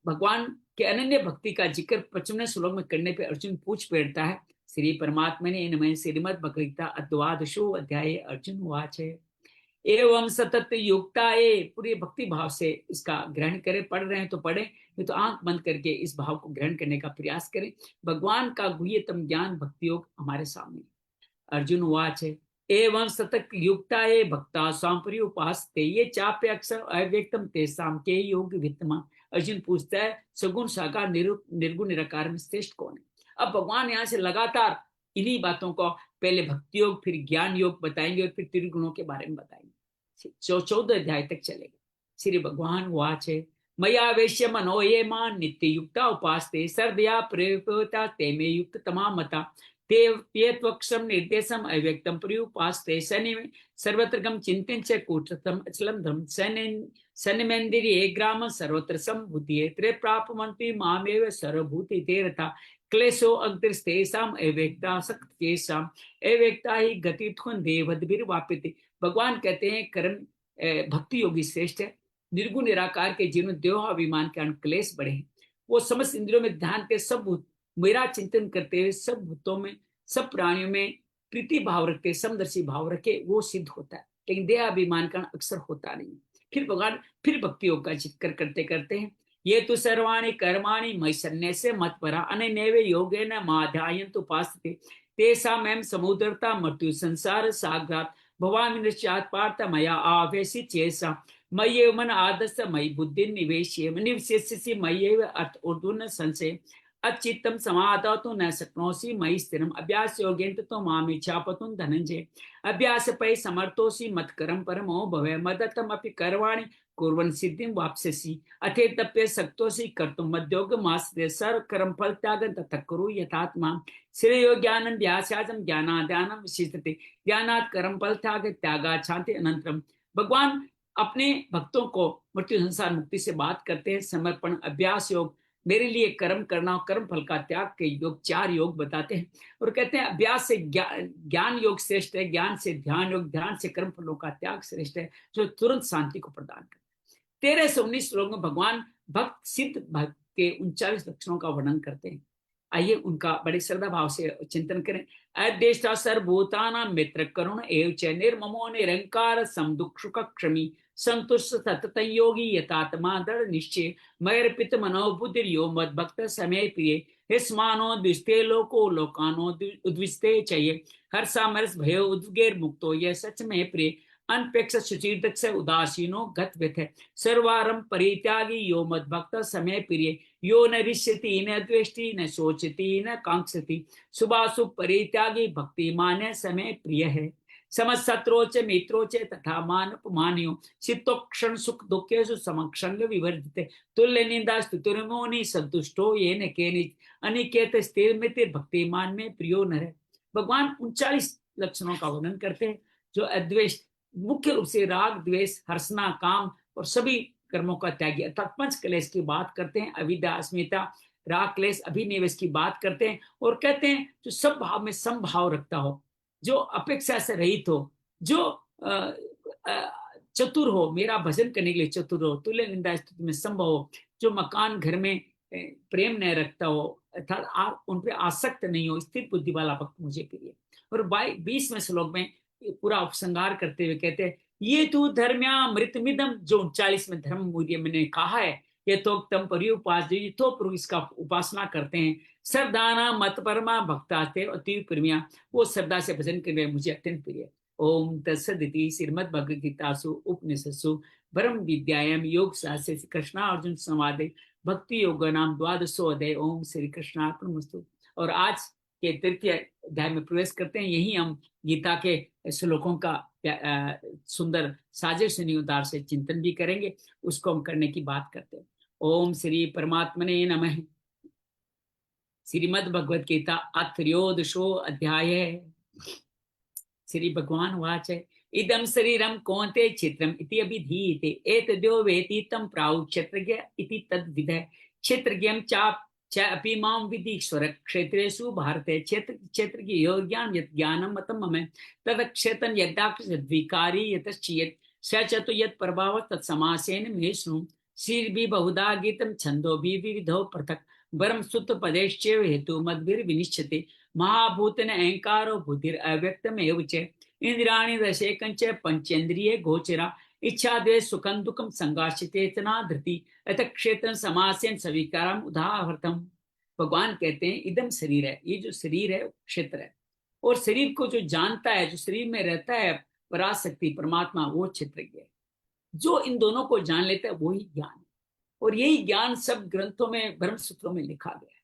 भगवान के अनन्य भक्ति का जिक्र 55वें श्लोक में करने पे अर्जुन पूछ बैठता है श्री परमात्मा ने इनमें श्रीमद्भगवद्गीता द्वादशो अध्याय अर्जुन वाच है एवं सतत युक्ता पूरे भक्ति भाव से इसका ग्रहण करें। पढ़ रहे हैं तो पढ़े, नहीं तो आंख बंद करके इस भाव को ग्रहण करने का प्रयास करें। भगवान का गुह्यतम ज्ञान भक्ति योग हमारे सामने। अर्जुन वाच है एवं सतत युक्ता भक्ता स्वाम उपासते ये चाप्य अक्षर अव्यक्तम तेसाम के योग वित्तमा। अर्जुन पूछता है सगुण साकार निर्गुण निराकार में श्रेष्ठ कौन है। अब भगवान यहाँ से लगातार इन्हीं बातों को पहले भक्ति योग फिर ज्ञान योग बताएंगे और फिर त्रिगुणों के बारे में बताएंगे। 14 अध्याय तक चलेगा। श्री भगवान वाच है मया वेश्य मनो ये मान नित्य युक्ता उपासते सर्दया प्रयोगता ते में युक्त तमामता ते त्वक्षम निर्देशम अव्यक्तम पर्युपास्ते शनि सर्वत्र चिंतन च कूटस्थम अचलम धर्म शनिमेन्द्रिये ग्राम सर्वत्र संभूतिये त्रे प्रापमंत्री मामेव सर्वभूति तेरथा क्लेशो अग्रस्तेषाम अव्यक्ता सक्तेषाम अव्यक्ता ही गतित्वं देवद्भिर्वाप्यते। भगवान कहते हैं कर्म भक्ति योगी श्रेष्ठ है। निर्गुण निराकार के जीवन देहाभिमान के क्लेश बढ़े हैं। वो समस्त इंद्रियों में ध्यान के सब भूत मेरा चिंतन करते हुए सब भूतों में सब प्राणियों में प्रीति भाव रखते समदर्शी भाव रखे वो सिद्ध होता है, लेकिन देहाभिमान का अक्सर होता नहीं। फिर भगवान फिर भक्ति योग का जिक्र करते करते हैं, ये तो सर्वाणि कर्माणि मयि सन्न्यस्य मत्परा अनन्येव योगेन माध्यायन्तु उपासते तेषां समुद्रता मृत्यु संसार सागरात् भवामि निश्चात् पार्थ मया आवेशि चेषा मय्येव मन आदस्य मयि बुद्धि निवेश्य निवसिष्यसि मय्येव अर्थ ऊर्ध्वं संशय अचित्तम समाधातु न शक्नोषि मयि स्थिरम अभ्यास योगेन तो मामिच्छापतुं धनंजय अभ्यास पै समर्थोषि मत्करम परमो भवे मदत्तम अपि कर्वाणि कुर्वन् सिद्धिं वाप्स्यसि अथेतप्य शक्तोषि कर्तुं मद्योगमास्ते सर्व कर्म फल त्यागं ततः कुरु यथात्मा श्रेयो ज्ञानं व्यासाजं ज्ञानाद्यानं विशिष्टते ज्ञानात् कर्म फल त्यागात् शांति अनंतरम। भगवान अपने भक्तों को मृत्यु संसार मुक्ति से बात करते हैं। समर्पण, अभ्यास योग, मेरे लिए कर्म करना, कर्म फल का त्याग के योग 4 योग बताते हैं और कहते हैं अभ्यास से ज्ञान योग श्रेष्ठ है, ज्ञान से ध्यान योग, ध्यान से कर्म फलों का त्याग श्रेष्ठ है जो तुरंत शांति को प्रदान करता है। 13 से 19 श्लोक में भगवान भक्त सिद्ध भक्त के 39 लक्षणों का वर्णन करते हैं। आइए उनका बड़े श्रद्धा भाव से चिंतन करें। अद्वेष्टा सर्वभूतानां मित्र करुण एव च निर्ममो निरंकार समदुख सुख क्षमी संतुष्ट सतत योगी यथात्मा दृढ़ निश्चय मयर्पित मनोबुद्धिर्यो मद्भक्त समय प्रिय स्मानो द्विस्ते लोको लोकानो उद्विस्ते चये हर्षामर्ष भयो उद्गेर मुक्तो यह सच में प्रिय अनपेक्ष सुचीर्दक से उदासीनो गत व्यथ सर्वारम परित्यागी यो मद्भक्त समय प्रिय यो न रिष्यति न द्वेष्टि न शोचति न कांक्षति शुभाशुभ परित्यागी भक्ति मान्य समय प्रिय है समशत्रोच मित्रोच तथा मानपमान्यो चित्तोक्षण सुख दुखेषु समक्षंग विवर्जिते तुल्य निंदा स्तुतिर्मोनि संतुष्टो येन केनिच अनिकेत स्थिर मित्र भक्तिमान में प्रियो नर। भगवान 39 लक्षणों का वर्णन करते हैं जो अद्वेष, मुख्य रूप से राग द्वेष हर्षना काम और सभी कर्मों का त्यागी अर्थात पंच क्लेश की बात करते हैं। अविद्या अस्मिता राग क्लेश अभिनिवेश की बात करते हैं और कहते हैं जो सब भाव में समभाव रखता हो, जो अपेक्षा से रहित हो, जो चतुर हो, मेरा भजन करने के लिए चतुर हो, तुल्य निंदा स्तुति में संभव हो, जो मकान घर में प्रेम न रखता हो अर्थात उन पर आसक्त नहीं हो, स्थिर बुद्धि वाला भक्त मुझे प्रिय। और 20वें श्लोक में पूरा उपसंहार करते हुए कहते हैं ये तो धर्म्यामृतमिदम, जो 39 में धर्म मूल्य मैंने कहा है ये तो तम पर्युपास तो इसका उपासना करते हैं श्रद्धाना मत परमा भक्तास्ते अति प्रेमिया, वो श्रद्धा से भजन करने मुझे अत्यंत प्रिय। ओम तत्सदिति श्रीमद् भगवद गीतासु उपनिषत्सु ब्रह्म विद्यायाम योग शास्त्रे कृष्णा अर्जुन संवादे भक्ति योग नाम 12वां अध्याय। ओम श्री कृष्णार्पणमस्तु। और आज के तृतीय अध्याय में प्रवेश करते हैं। यही हम गीता के श्लोकों का सुंदर साजिश निउदार से चिंतन भी करेंगे, उसको हम करने की बात करते हैं। ओम श्री परमात्मने नमः। श्रीमद् भगवद गीता अथ अध्याय। श्री भगवान वाच इदं शरीरं कौन्ते क्षेत्रम् इति अभिधीयते एतद्यो वेति तं प्राहुः क्षेत्रज्ञ इति तद्विदः क्षेत्रज्ञं च अपि मां विदीश्वर क्षेत्रेषु भारते क्षेत्रज्ञ यो ज्ञानं यत् ज्ञानं मतं मम तत् क्षेत्रं यद्विकारी यतश्चियत् स च तु यत् प्रभावः तत्समासेन मे शृणु। श्रीर्भि बहुधा गीतं छन्दोभिः विविधो पृथक् वरं सुतपदेश्चैव हेतु मद्भिर्विनिश्चिते महाभूतेन अहंकारो बुद्धिर अव्यक्तमेव च इंद्रियाणि दशेकञ्च पंचेन्द्रिये गोचरा इच्छा द्वेष सुखं दुःखं संघाशितेतना धृति अत क्षेत्रं समासेन सविकारम उदाहृतम। भगवान कहते हैं इदम शरीर है, ये जो शरीर है क्षेत्र है और शरीर को जो जानता है, जो शरीर में रहता है पराशक्ति परमात्मा, वो क्षेत्रज्ञ है। जो इन दोनों को जान लेता है वही ज्ञान है और यही ज्ञान सब ग्रंथों में ब्रह्म सूत्रों में लिखा गया है।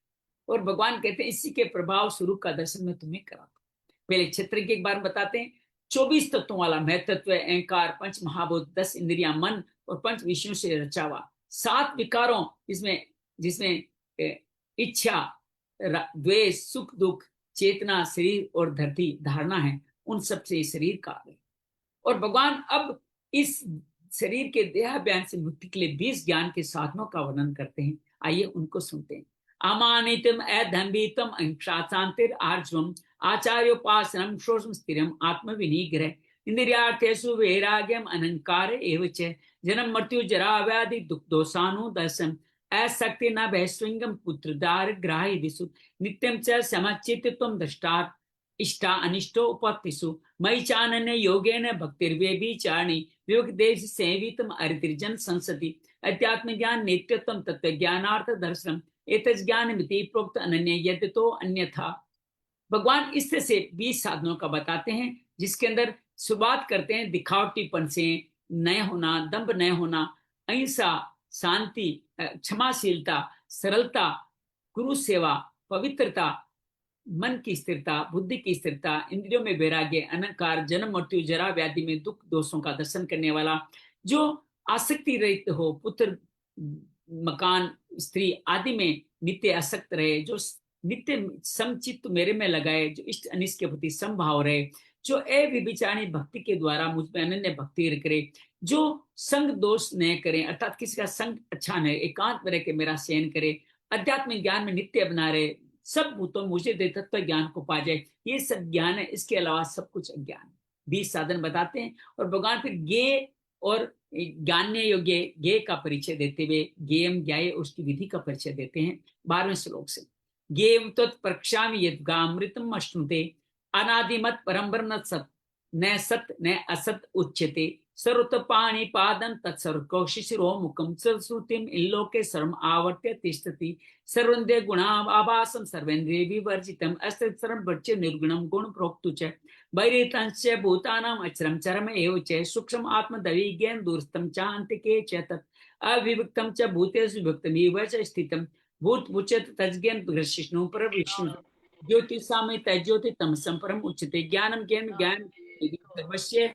और भगवान कहते हैं इसी के प्रभाव स्वरूप का दर्शन मैं तुम्हें कराता हूं। पहले क्षेत्र के एक बार बताते हैं। 24 तत्वों वाला महत्व, अहंकार, पंच महाभूत, 10 इंद्रियां, मन और पंच विषयों से रचा हुआ, 7 विकारों जिसमें इच्छा, द्वेष, सुख दुख, चेतना, शरीर और धरती धारणा है, उन सबसे शरीर का है। और भगवान अब इस शरीर के देहाभिमान से मुक्ति के लिए 20 ज्ञान के साधनों का वर्णन करते हैं। आइए उनको सुनते हैं। अमानितम अदम्भितम अहिंसाशांतिर आर्जवम आचार्योपासनम शोषम स्थिरम आत्मविनिग्रह इंद्रियार्थेषु वैराग्यम अनंकार एव च जन्म मृत्यु जरा व्याधि दुख दोषानुदर्शन असक्ति न भयस्विंगम पुत्रदार ग्राही दिशु नित्यम च समचित्तत्वम दृष्टात् इष्टा अनिष्टो उपत्तिषु मयि चानन्य योगेन भक्तिर्व्यभिचारिणी विवेक देश सेवितम अरितिर्जन संसति अध्यात्म ज्ञान नित्यत्वम तत्व ज्ञानार्थ दर्शनम एतज् ज्ञानमिति प्रोक्त अनन्य यद्यतो अन्यथा। भगवान इस तरह से 20 साधनों का बताते हैं, जिसके अंदर शुरुआत करते हैं दिखावटीपन से, न होना, दंभ न होना, अहिंसा, शांति, क्षमाशीलता, सरलता, गुरु सेवा, पवित्रता, मन की स्थिरता, बुद्धि की स्थिरता, इंद्रियों में वैराग्य, अनंकार, जन्म मृत्यु जरा व्याधि में दुख दोषों का दर्शन करने वाला, जो आसक्ति रहित हो, पुत्र मकान स्त्री आदि में नित्य आसक्त रहे, जो नित्य समचित्त मेरे में लगाए, जो इष्ट अनिष्ट के प्रति समभाव रहे, जो अव्यभिचारिणी भक्ति के द्वारा मुझ में अनन्य भक्ति करे, जो संग दोष न करे, अर्थात किसी का संग अच्छा न, एकांत में रह के मेरा शयन करे, अध्यात्मिक ज्ञान में नित्य बना रहे, सब भूतों मुझे दे तत्व ज्ञान को पा जाए, ये सब ज्ञान है। इसके अलावा सब कुछ अज्ञान। 20 साधन बताते हैं और भगवान फिर ज्ञेय और ज्ञान्य योग्य ज्ञेय का परिचय देते हुए ज्ञेयम ज्ञाय उसकी विधि का परिचय देते हैं 12वें श्लोक से। ज्ञेयम तत्प्रक्षामि यद्गामृतम अश्नुते अनादिमत परम ब्रह्म सत न सत न असत उच्यते सर्वतपाणि पादं तत्सर्वकोशिशिरो मुखं सरस्वतीम इल्लोके सर्वम आवर्त्य तिष्ठति सर्वन्द्रिय गुणाभासं सर्वेन्द्रिय विवर्जितम् अस्ति सर्वं वच्य निर्गुणं गुण प्रोक्तु च वैरितंश्च भूतानाम् अचरं चरम एव च सूक्ष्म आत्मदविज्ञान दूरस्थं च अन्तिके च तत् अविभक्तं च भूतेषु विभक्तमिव च स्थितं भूत उच्यते तज्ज्ञान दृष्टिष्णु पर विष्णु ज्योतिषामि तज्ज्योति तमसं परम उच्यते ज्ञानं ज्ञान सर्वस्य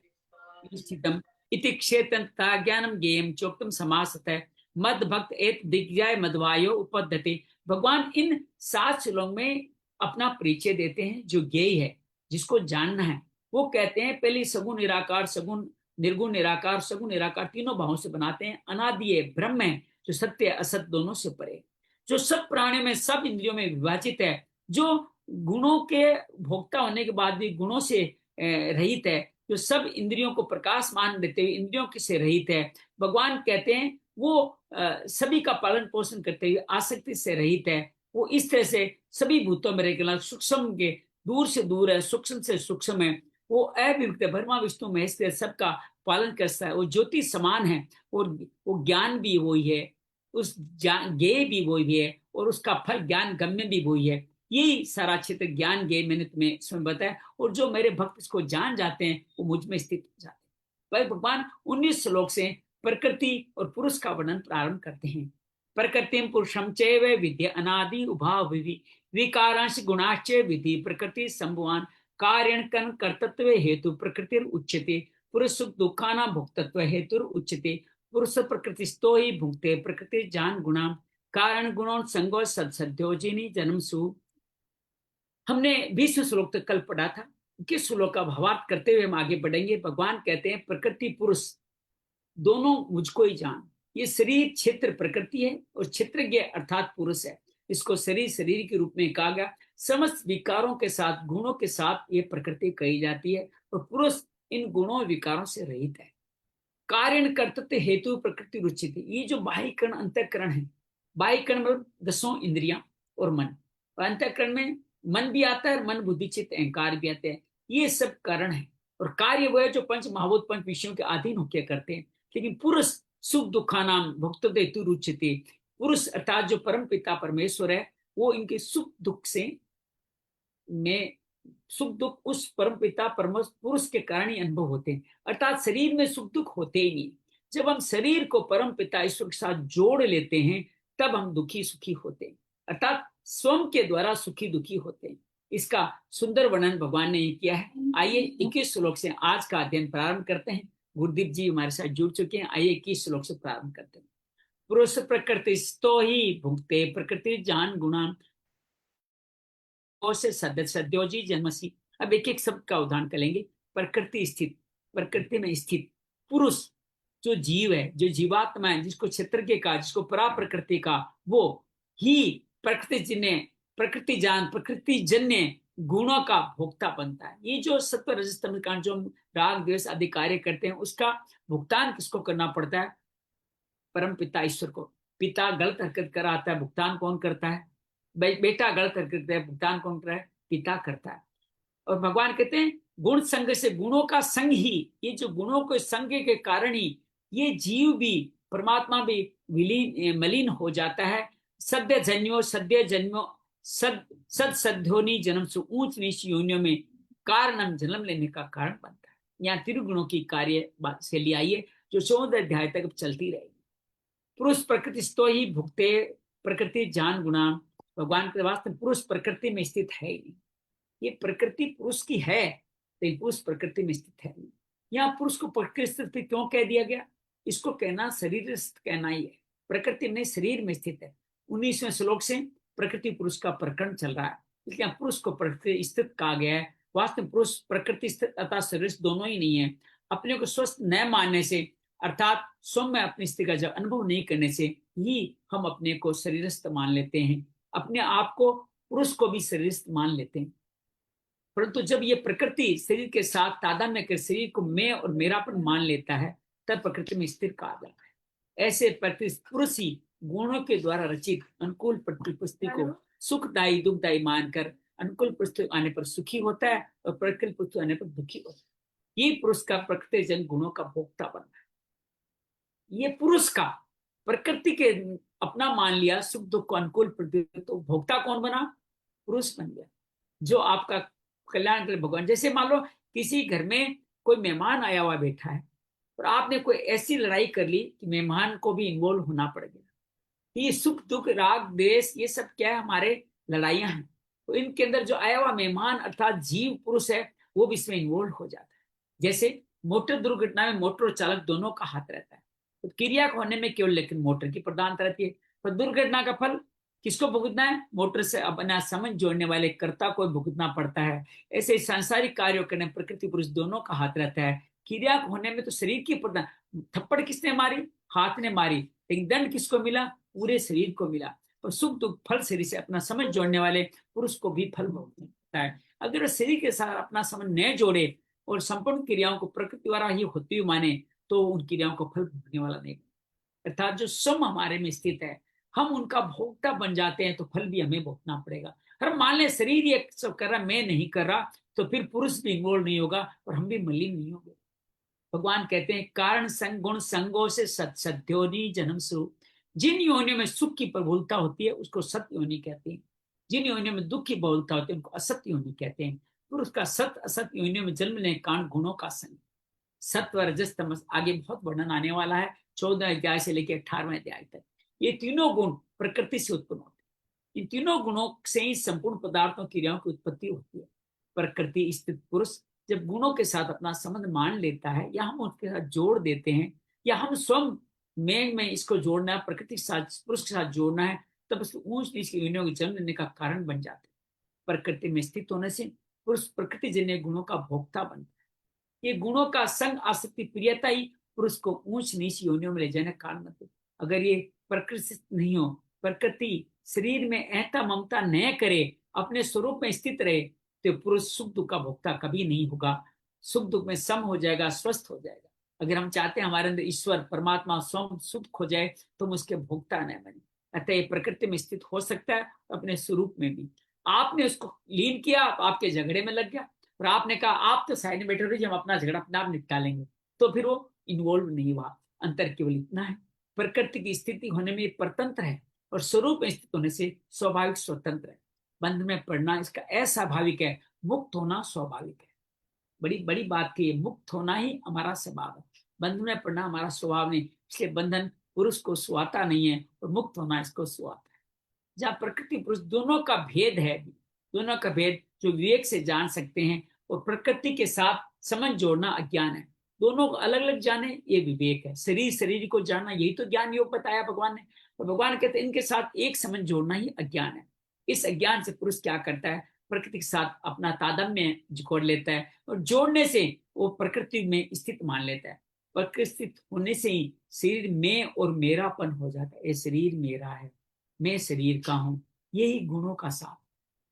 स्थितम् इति क्षेत्रता ज्ञानम ज्ञेयम चोक्तम समासतः मद भक्त एत दिग्जाय मदवायो उपपद्यते। भगवान इन 7 श्लोक में अपना परिचय देते हैं, जो ज्ञेय है, जिसको जानना है। वो कहते हैं पहले सगुण निराकार, सगुण निर्गुण निराकार, सगुण निराकार तीनों भावों से बनाते हैं। अनादि ब्रह्म है, जो सत्य असत दोनों से परे, जो सब प्राणियों में सब इंद्रियों में विभाजित है, जो गुणों के भोक्ता होने के बाद भी गुणों से रहित है, जो सब इंद्रियों को प्रकाशमान देते हुए इंद्रियों से रहित है। भगवान कहते हैं वो सभी का पालन पोषण करते हुए आसक्ति से रहित है। वो इस तरह से सभी भूतों में रहकर सूक्ष्म के दूर से दूर है, सूक्ष्म से सूक्ष्म है। वो अभिव्यक्त है, ब्रह्मा विष्णु महेश सबका पालन करता है। वो ज्योति समान है और वो ज्ञान भी वही है, उस ज्ञेय भी वही है और उसका फल ज्ञान गम्य भी वही है। यही सारा क्षेत्र ज्ञान ज्ञेय मैंने तुम्हें इसमें बताया, और जो मेरे भक्त इसको जान जाते हैं वो मुझ में स्थित हो जाते हैं। भाई भगवान 19 श्लोक से प्रकृति और पुरुष का वर्णन प्रारंभ करते हैं। प्रकृतिम पुरुषम चैव विद्या अनादि उभाव विकारांश गुणाश्च विधि प्रकृति संभवान कार्यण कर्तृत्व हेतु प्रकृतिर उच्यते पुरुष सुख दुखाना भोक्तत्व हेतु उच्यते पुरुष प्रकृतिस्थो ही भुक्ते प्रकृति जान गुणा कारण गुणों संगो सद्योजिनी जन्म सु। हमने 20 श्लोक तक कल पढ़ा था। किस श्लोक का भावार्थ करते हुए हम आगे बढ़ेंगे। भगवान कहते हैं प्रकृति पुरुष दोनों मुझको ही जान। ये शरीर क्षेत्र प्रकृति है और क्षेत्रज्ञ अर्थात पुरुष है। इसको शरीर के रूप में कहा गया। समस्त विकारों के साथ गुणों के साथ ये प्रकृति कही जाती है और पुरुष इन गुणों विकारों से रहित है। कारण कर्तृत्व हेतु प्रकृति रुचित। ये जो बाह्यकरण अंतःकरण है, बाह्यकरण मतलब 10 इंद्रियां और मन, और अंतःकरण में मन भी आता है, मन बुद्धि चित्त अहंकार भी आते हैं। ये सब कारण है और कार्य वो है जो पंच महाभूत पंच विषयों के अधीन होकर करते हैं। लेकिन पुरुष सुख दुखा नाम भुक्त हेतु रुचिते। पुरुष अर्थात जो परम पिता परमेश्वर है, वो इनके सुख दुख से में सुख दुख उस परम पिता पुरुष के कारण ही अनुभव होते हैं। अर्थात शरीर में सुख दुख होते ही नहीं। जब हम शरीर को परम पिता ईश्वर के साथ जोड़ लेते हैं तब हम दुखी सुखी होते हैं, अर्थात स्वयं के द्वारा सुखी दुखी होते हैं। इसका सुंदर वर्णन भगवान ने किया है। आइए 21 श्लोक से आज का अध्ययन प्रारंभ करते हैं। गुरुदीप जी हमारे साथ जुड़ चुके हैं। आइए 21 श्लोक से प्रारंभ करते हैं। पुरुष प्रकृति स्तो ही भुक्ते प्रकृति जान गुणान से सद्योजी जन्मसी। अब एक एक शब्द का उदाहरण करेंगे। प्रकृति स्थित, प्रकृति में स्थित पुरुष, जो जीव है, जो जीवात्मा है, जिसको क्षेत्र के का, जिसको परा प्रकृति का, वो ही प्रकृति जन्य, प्रकृति जान, प्रकृति जन्य गुणों का भोक्ता बनता है। ये जो सत्व रजस तमो का जो राग द्वेष आदि कार्य करते हैं, उसका भुगतान किसको करना पड़ता है? परम पिता ईश्वर को। पिता गलत हरकत कराता है, भुगतान कौन करता है? बेटा गलत हरकत करता है, भुगतान कौन करता है? पिता करता है। और भगवान कहते हैं गुण संग से, गुणों का संग ही, ये जो गुणों के संग के कारण ही ये जीव भी, परमात्मा भी विलीन मलिन हो जाता है। सद्य जन्यो, सद्य जन्मो, सद सद सद्योनि जन्म से, ऊंच नीच योनियों में कारणम, जन्म लेने का कारण बनता है। यहाँ त्रिगुणों की कार्य से ले आइए, जो 14 अध्याय तक चलती रहेगी। पुरुष प्रकृति तो ही भुगते, प्रकृति जान गुणा। भगवान के वास्तव पुरुष प्रकृति में स्थित है ही नहीं। ये प्रकृति पुरुष की है, लेकिन पुरुष प्रकृति में स्थित है नहीं। यहाँ पुरुष को प्रकृति स्थित क्यों कह दिया गया? इसको कहना शरीर कहना ही है। प्रकृति में शरीर में स्थित है। 19वें श्लोक से प्रकृति पुरुष का प्रकरण चल रहा है, इसलिए पुरुष को प्रकृति स्थित कहा गया है। वास्तव में पुरुष प्रकृति स्थित अर्थात शरीर दोनों ही नहीं है। अपने को स्वस्थ न मानने से, अर्थात स्वयं में अपनी स्थिति का जब अनुभव नहीं करने से ही हम अपने को शरीरस्थ मान लेते हैं, अपने आप को पुरुष को भी शरीरस्थ मान लेते हैं। परंतु जब ये प्रकृति शरीर के साथ तादात्म्य कर शरीर को मैं और मेरापन मान लेता है, तब प्रकृति में स्थिर कहा जाता है। ऐसे प्रकृति पुरुष ही गुणों के द्वारा रचित अनुकूल परिस्थिति को सुखदायी दुखदायी मानकर अनुकूल परिस्थिति आने पर सुखी होता है और प्रतिकूल परिस्थिति आने पर दुखी होता है। ये पुरुष का प्रकृति जन गुणों का भोक्ता बनना है। ये पुरुष का प्रकृति के अपना मान लिया सुख दुख को अनुकूल परिस्थिति, तो भोक्ता कौन बना? पुरुष बन गया, जो आपका कल्याण करे भगवान। जैसे मान लो किसी घर में कोई मेहमान आया हुआ बैठा है और आपने कोई ऐसी लड़ाई कर ली कि मेहमान को भी इन्वॉल्व होना पड़ गया। ये सुख दुख राग द्वेष ये सब क्या है? हमारे लड़ाइयां हैं। तो इनके अंदर जो आया हुआ मेहमान अर्थात जीव पुरुष है, वो भी इसमें इन्वॉल्व हो जाता है। जैसे मोटर दुर्घटना में मोटर चालक दोनों का हाथ रहता है, तो क्रिया होने में केवल लेकिन मोटर की प्रधानता रहती है, पर दुर्घटना का फल किसको भुगतना है? मोटर से अपना समझ जोड़ने वाले कर्ता को भुगतना पड़ता है। ऐसे सांसारिक कार्यों करने प्रकृति पुरुष दोनों का हाथ रहता है। क्रिया होने में तो शरीर की प्रधान, थप्पड़ किसने मारी? हाथ ने मारी, लेकिन दंड किसको मिला? पूरे शरीर को मिला। और सुख दुख फल शरीर से अपना समझ जोड़ने वाले पुरुष को भी फल भोगता है। अगर वो शरीर के साथ अपना समझ न जोड़े और संपूर्ण क्रियाओं को प्रकृति द्वारा ही होती हुई माने, तो उन क्रियाओं को फल भोगने वाला नहीं। अर्थात जो सम हमारे में स्थित है, हम उनका भोक्ता बन जाते हैं, तो फल भी हमें भोगना पड़ेगा। हम मान लें शरीर ये सब कर रहा, मैं नहीं कर रहा, तो फिर पुरुष भी इन्वॉल्व नहीं होगा और हम भी मलिन नहीं होंगे। भगवान कहते हैं कारण संग गुण संगों से सद्योनि जन्म स्वरूप। जिन योनियों में सुख की प्रबलता होती है उसको सत्य योनि कहते हैं, जिन योनियों में दुख की बहुलता होती है उनको असत्य योनि कहते हैं। फिर उसका सत्य असत्य योनियों में जन्म लेने कारण गुणों का संग, सत्व रजस तमस, आगे बहुत वर्णन आने वाला है 14 अध्याय से लेकर 18वें अध्याय तक। ये तीनों गुण प्रकृति से उत्पन्न होते हैं। इन तीनों गुणों से ही संपूर्ण पदार्थों क्रियाओं की उत्पत्ति होती है। प्रकृति स्थित पुरुष जब गुणों के साथ अपना संबंध मान लेता है, या हम उसके साथ जोड़ देते हैं, या हम स्वयं में इसको जोड़ना है, प्रकृति के साथ पुरुष के साथ जोड़ना है, तब उसको ऊंच नीच की योनियों के जन्म लेने का कारण बन जाते हैं। प्रकृति में स्थित होने से पुरुष प्रकृति जन्य गुणों का भोक्ता बनता है। ये गुणों का संग आसक्ति प्रियता ही पुरुष को ऊंच नीच योनियों में ले जाने का कारण बनते। अगर ये प्रकृति नहीं हो, प्रकृति शरीर में अहंता ममता न करे, अपने स्वरूप में स्थित रहे, तो पुरुष सुख दुख का भोक्ता कभी नहीं होगा। सुख दुख में सम हो जाएगा, स्वस्थ हो जाएगा। अगर हम चाहते हैं हमारे अंदर ईश्वर परमात्मा स्वयं सुख हो जाए, तो हम उसके भोक्ता न बने। अतः ये प्रकृति में स्थित हो सकता है, अपने स्वरूप में भी। आपने उसको लीन किया, आपके झगड़े में लग गया, और आपने कहा आप तो साइड में बैठे रहिए, हम अपना झगड़ा अपने आप निपटा लेंगे, तो फिर वो इन्वॉल्व नहीं हुआ। अंतर केवल इतना है, प्रकृति की स्थिति होने में परतंत्र है और स्वरूप में स्थित होने से स्वाभाविक स्वतंत्र है। बंध में पड़ना इसका अस्वाभाविक है, मुक्त होना स्वाभाविक है। बड़ी बड़ी बात की, मुक्त होना ही हमारा स्वभाव है, बंधन में पड़ना हमारा स्वभाव नहीं। इसलिए बंधन पुरुष को सुहाता नहीं है और मुक्त होना इसको सुहाता है। जहाँ प्रकृति पुरुष दोनों का भेद है, दोनों का भेद जो विवेक से जान सकते हैं, और प्रकृति के साथ समझ जोड़ना अज्ञान है। दोनों को अलग अलग जाने ये विवेक है। शरीर शरीर को जानना यही तो ज्ञान योग बताया भगवान ने। और भगवान कहते हैं इनके साथ एक समझ जोड़ना ही अज्ञान है। इस अज्ञान से पुरुष क्या करता है? प्रकृति के साथ अपना तादात्म्य जोड़ लेता है, और जोड़ने से वो प्रकृति में स्थित मान लेता है। प्रकृति स्थित होने से ही शरीर में और मेरापन हो जाता है। ये शरीर मेरा है, मैं शरीर का हूं, यही गुणों का साथ।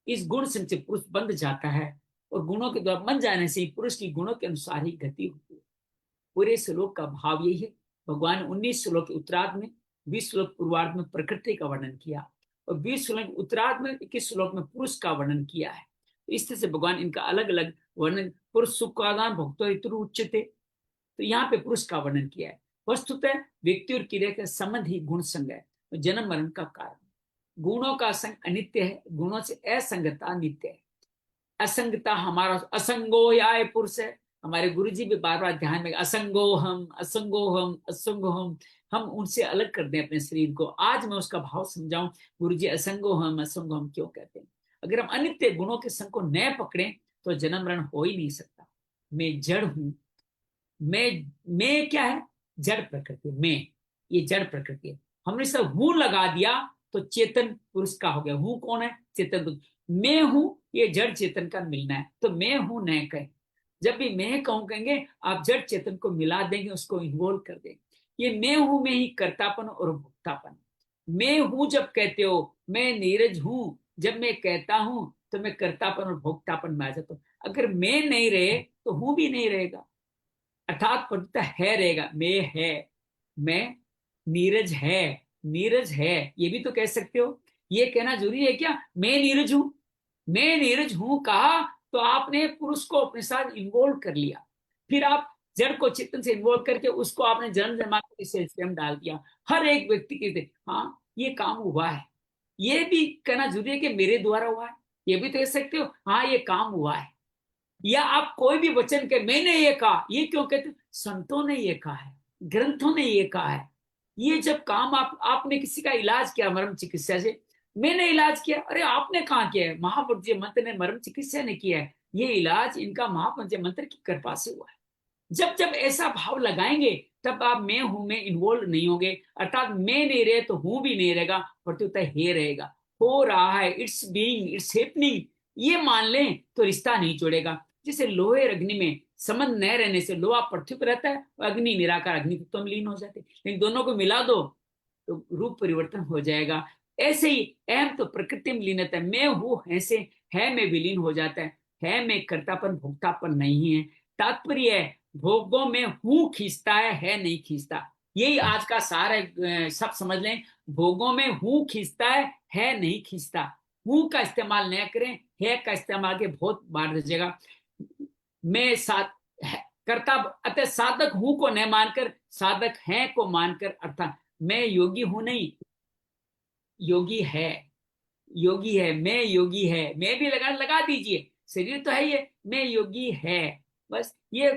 इस गुण से पुरुष बंध जाता है, और गुणों के द्वारा बन जाने से पुरुष की गुणों के अनुसार ही गति होती है। पूरे श्लोक का भाव यही है। भगवान 19 श्लोक के उत्तरार्ध में, 20 श्लोक पूर्वार्ध में प्रकृति का वर्णन किया, और 20 श्लोक उत्तरार्ध में 21 श्लोक में पुरुष का वर्णन किया है। इस तरह से भगवान इनका अलग अलग वर्णन, पुरुष सुखादान भक्तो ऋतु उच्चते, तो यहाँ पे पुरुष का वर्णन किया है। वस्तुतः व्यक्ति और क्रिया का संबंध ही गुण संग है, जन्म मरण का कारण। गुणों का संग अनित्य है, गुणों से असंगता नित्य है। असंगता हमारा असंगो या पुरुष है। हमारे गुरु जी भी बार बार ध्यान में असंगो हम, असंगो हम, असंगो हम उनसे अलग कर दें अपने शरीर को। आज मैं उसका भाव समझाऊं, गुरु जी असंगो हम, असंगो हम क्यों कहते हैं। अगर हम अनित्य गुणों के संग को न पकड़े तो जन्म मरण हो ही नहीं सकता। मैं जड़ हूं, मैं क्या है, जड़ प्रकृति में, ये जड़ प्रकृति है। हमने सब हूं लगा दिया तो चेतन पुरुष का हो गया। हूं कौन है, चेतन पुरुष। मैं हूं, ये जड़ चेतन का मिलना है, तो मैं हूं न कहें। जब भी मैं कहूं कहेंगे, आप जड़ चेतन को मिला देंगे, उसको इन्वॉल्व कर देंगे। ये मैं हूं में ही कर्तापन और भोक्तापन। मैं हूं जब कहते हो, मैं नीरज हूं जब मैं कहता हूं, तो मैं कर्तापन और भोक्तापन में आ जाता हूं। अगर मैं नहीं रहे तो हूं भी नहीं रहेगा, अर्थात पवित्र है रहेगा। मैं नीरज है, नीरज है, ये भी तो कह सकते हो। ये कहना जरूरी है क्या, मैं नीरज हूं। मैं नीरज हूं कहा तो आपने पुरुष को अपने साथ इन्वॉल्व कर लिया, फिर आप जड़ को चेतन से इन्वॉल्व करके उसको आपने जन्म जन्मांतर के सिलसिले में डाल दिया। हर एक व्यक्ति के हाँ ये काम हुआ है, ये भी कहना जरूरी है कि मेरे द्वारा हुआ है। ये भी तो कह सकते हो हाँ ये काम हुआ है। या आप कोई भी वचन के मैंने ये कहा, ये क्यों कहते, संतों ने ये कहा है, ग्रंथों ने ये कहा है। ये जब काम आपने किसी का इलाज किया मर्म चिकित्सा से, मैंने इलाज किया, अरे आपने कहाँ किया है, महापुरुष मंत्र ने मर्म चिकित्सा ने किया है। ये इलाज इनका महापुरुष मंत्र की कृपा से हुआ है। जब जब ऐसा भाव लगाएंगे तब आप मैं हूं में इन्वॉल्व नहीं होंगे, अर्थात मैं नहीं रहे तो हूं भी नहीं रहेगा, प्रत्युत हे रहेगा। हो रहा है, इट्स बीइंग, इट्स हैपनिंग, ये मान लें तो रिश्ता नहीं जोड़ेगा। जैसे लोहे और अग्नि में संबंध न रहने से लोहा पृथ्वी पर रहता है और अग्नि निराकार अग्नि तत्व में लीन हो जाते हैं, लेकिन दोनों को मिला दो तो रूप परिवर्तन हो जाएगा। ऐसे ही अहम तो प्रकृति में लीन रहता है, मैं हूं ऐसे है में विलीन हो जाता है में कर्तापन भोक्तापन नहीं है। तात्पर्य है भोगों में हूं खींचता है नहीं खींचता। यही आज का सार है, सब समझ लें। भोगों में हूं खींचता है नहीं खींचता। हूं का इस्तेमाल न करें, है का इस्तेमाल के बहुत बार दीजिएगा। मैं करता, अतः साधक हूं को न मानकर साधक है को मानकर, अर्थात मैं योगी हूं नहीं, योगी है, योगी है, मैं योगी है, मैं भी लगा दीजिए, शरीर तो है ये, मैं योगी है। बस ये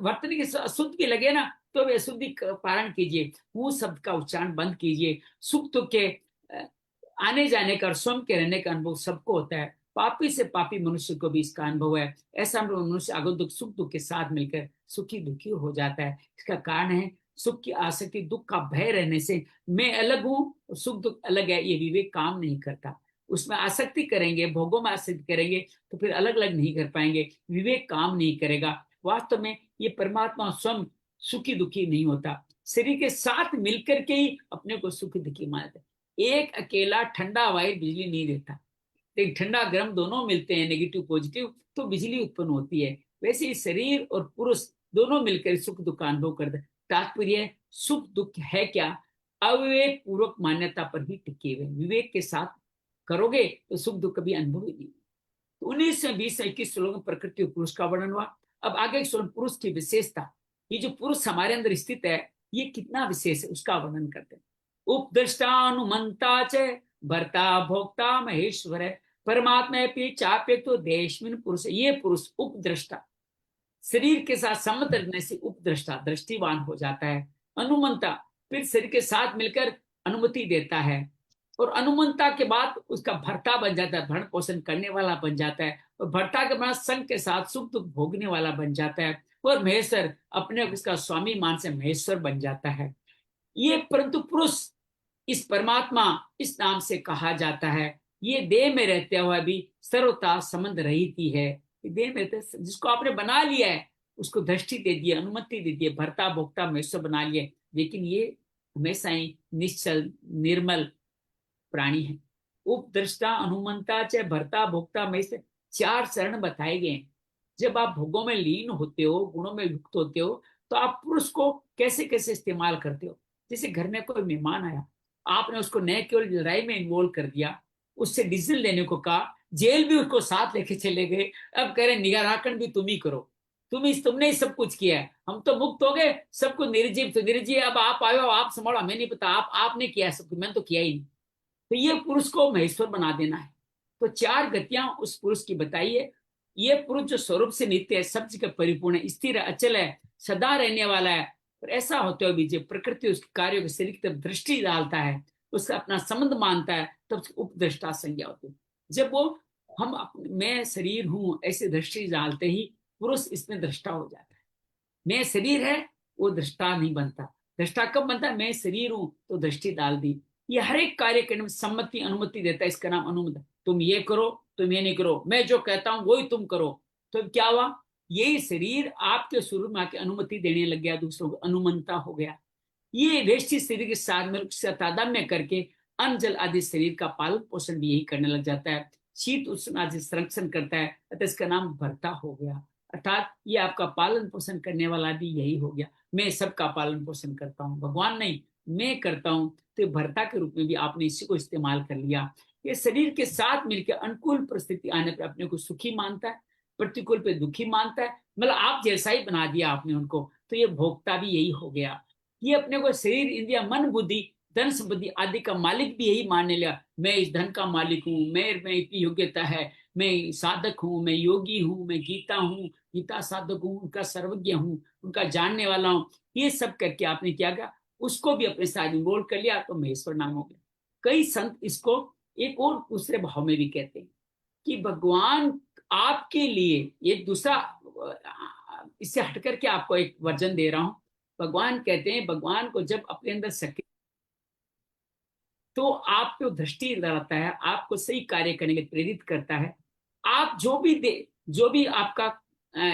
वर्तनी की अशुद्ध की लगे ना तो वे अशुद्धि पारण कीजिए, हूं शब्द का उच्चारण बंद कीजिए। सुख दुख के आने जाने का और स्वयं के रहने का अनुभव सबको होता है। पापी से पापी मनुष्य को भी इसका अनुभव है। ऐसा मनुष्य आगो दुख सुख दुख के साथ मिलकर सुखी दुखी हो जाता है। इसका कारण है सुख की आसक्ति, दुख का भय रहने से। मैं अलग हूं, सुख दुख अलग है, ये विवेक काम नहीं करता। उसमें आसक्ति करेंगे, भोगों में आसक्ति करेंगे तो फिर अलग अलग नहीं कर पाएंगे, विवेक काम नहीं करेगा। वास्तव में ये परमात्मा स्वयं सुखी दुखी नहीं होता, शरीर के साथ मिलकर के ही अपने को सुखी दुखी मानता है। एक अकेला ठंडा वायर बिजली नहीं देता, लेकिन ठंडा गर्म दोनों मिलते हैं, नेगेटिव पॉजिटिव, तो बिजली उत्पन्न होती है। वैसे ही शरीर और पुरुष दोनों मिलकर सुख दुख का अनुभव करते हैं। तात्पर्य सुख दुख है क्या, अविवेक पूर्वक मान्यता पर ही टिके हुए। विवेक के साथ करोगे तो सुख दुख कभी अनुभव ही नहीं। तो 19 में 20 से 21 श्लोक में प्रकृति और पुरुष का वर्णन हुआ। अब आगे श्लोक पुरुष की विशेषता, ये जो पुरुष हमारे अंदर स्थित है ये कितना विशेष है उसका वर्णन करते हैं। उपदृष्टानुमंता च भर्ता भोक्ता महेश्वर है, परमात्मा चाप्य तो देशमिन पुरुष। ये पुरुष उपदृष्टा, शरीर के साथ सम्मत रहने से उपदृष्टा दृष्टिवान हो जाता है। अनुमंता, फिर शरीर के साथ मिलकर अनुमति देता है, और अनुमंता के बाद उसका भर्ता बन जाता है, भरण पोषण करने वाला बन जाता है, और भर्ता के बाद संग के साथ सुख दुख भोगने वाला बन जाता है, और महेश्वर अपने उसका स्वामी मान से महेश्वर बन जाता है। ये परंतु पुरुष इस परमात्मा इस नाम से कहा जाता है। ये देह में रहते हुए भी सर्वथा संबंध रहित ही है। देह में जिसको आपने बना लिया है उसको दृष्टि दे दी, अनुमति दे दी, भर्ता भोक्ता महेश्वर बना लिया, लेकिन ये हमेशा ही निश्चल निर्मल प्राणी है। उपद्रष्टा, अनुमंता, चाहे भर्ता भोक्ता में से चार चरण बताए गए हैं। जब आप भोगों में लीन होते हो, गुणों में युक्त होते हो, तो आप पुरुष को कैसे कैसे इस्तेमाल करते हो। जैसे घर में कोई मेहमान आया, आपने उसको न केवल लड़ाई में इन्वॉल्व कर दिया, उससे डीजल लेने को कहा, जेल भी उसको साथ लेके चले गए, अब कह रहे निगाराकण भी तुम ही करो, तुमने ही सब कुछ किया है, हम तो मुक्त हो गए, सब कुछ निर्जीव, तो निर्जीव अब आप आयो, आप संभालो, हमें नहीं पता, आपने किया सब कुछ, मैंने तो किया ही नहीं। तो ये पुरुष को महेश्वर बना देना है। तो चार गतियां उस पुरुष की बताइए। ये पुरुष जो स्वरूप से नित्य है, सब जगह परिपूर्ण है, स्थिर है, अचल है, सदा रहने वाला है, और ऐसा होते हुए भी जब प्रकृति उसके कार्यों के शरीर की तरफ दृष्टि डालता है, उसका अपना संबंध मानता है, तब उपदृष्टा संज्ञा होती है। जब वो मैं शरीर हूं ऐसे दृष्टि डालते ही पुरुष इसमें दृष्टा हो जाता है। मैं शरीर है, वो दृष्टा नहीं बनता। दृष्टा कब बनता है? मैं शरीर हूं तो दृष्टि डाल दी। ये हर एक कार्य करने में सम्मति अनुमति देता है, इसका नाम अनुमति। तुम ये करो, तुम ये नहीं करो, मैं जो कहता हूं वही तुम करो। तो क्या हुआ? यही शरीर आपके शुरू में आके अनुमति देने लग गया, दूसरों को अनुमंता हो गया। ये वेष्टि शरीर के साथ में तादात्म्य करके अन्न जल आदि शरीर का पालन पोषण भी यही करने लग जाता है, शीत उष्ण आदि संरक्षण करता है, अतः इसका नाम भर्ता हो गया। अर्थात ये आपका पालन पोषण करने वाला भी यही हो गया। मैं सबका पालन पोषण करता हूँ, भगवान नहीं, मैं करता हूँ। तो भर्ता के रूप में भी आपने इसी को इस्तेमाल कर लिया। ये शरीर के साथ मिलकर अनुकूल परिस्थिति आने पर अपने को सुखी मानता है, प्रतिकूल पे दुखी मानता है, मतलब आप जैसा ही बना दिया आपने उनको। तो ये भोक्ता भी यही हो गया। ये अपने को शरीर इंद्रिया मन बुद्धि धन संपत्ति आदि का मालिक भी यही मानने लगा। मैं इस धन का मालिक हूँ, मैं इतनी योग्यता है, मैं साधक हूँ, मैं योगी हूँ, मैं गीता हूँ, गीता साधक हूँ, उनका सर्वज्ञ हूँ, उनका जानने वाला हूँ। ये सब करके आपने क्या किया? उसको भी अपने साथ इन्वॉल्व कर लिया, तो महेश्वर नाम हो गया। कई संत इसको एक और दूसरे भाव में भी कहते हैं कि भगवान आपके लिए एक दूसरा, इससे हट करके आपको एक वर्जन दे रहा हूं। भगवान कहते हैं, भगवान को जब अपने अंदर शक्ति, तो आपको दृष्टि लगाता है, आपको सही कार्य करने के लिए प्रेरित करता है। आप जो भी आपका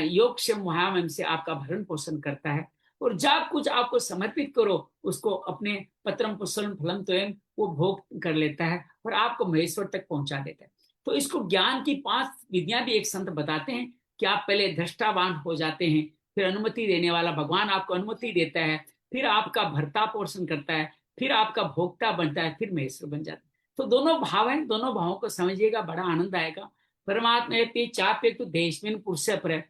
योग क्षम व्यायाम से आपका भरण पोषण करता है, और जब कुछ आपको समर्पित करो उसको अपने पत्रम पुष्पम फलम तो वो भोग कर लेता है और आपको महेश्वर तक पहुंचा देता है। तो इसको ज्ञान की 5 विधियां भी एक संत बताते हैं कि आप पहले दृष्टावान हो जाते हैं, फिर अनुमति देने वाला भगवान आपको अनुमति देता है, फिर आपका भरता पोषण करता है, फिर आपका भोक्ता बनता है, फिर महेश्वर बन जाता है। तो दोनों भाव हैं, दोनों भावों को समझिएगा, बड़ा आनंद आएगा। परमात्मा चाप्य तो देशविन पुरुष पर है,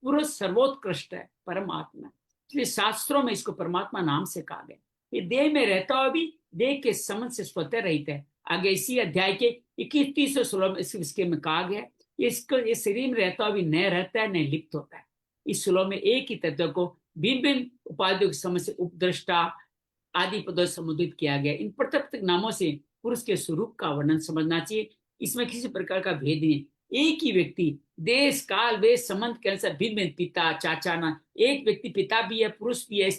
पुरुष सर्वोत्कृष्ट है परमात्मा, इसलिए शास्त्रों में इसको परमात्मा नाम से कहा गया। ये देह में रहता हुआ भी देह के संबंध से स्वतः रहित है। आगे इसी अध्याय के 21-16 में इसके में कहा गया, इसको ये शरीर में रहता हुआ भी न रहता है न लिप्त होता है। इस श्लोक में एक ही तत्व को भिन्न भिन्न उपाधियों के समझ से उपद्रष्टा आदि पदों से संबोधित किया गया। इन प्रत्येक नामों से पुरुष के स्वरूप का वर्णन समझना चाहिए। इसमें किसी प्रकार का भेद नहीं। एक ही व्यक्ति देश काल वेश संबंध के अनुसार भिन्न भिन्न पिता चाचा ना, एक व्यक्ति पिता भी है, पुरुष भी है,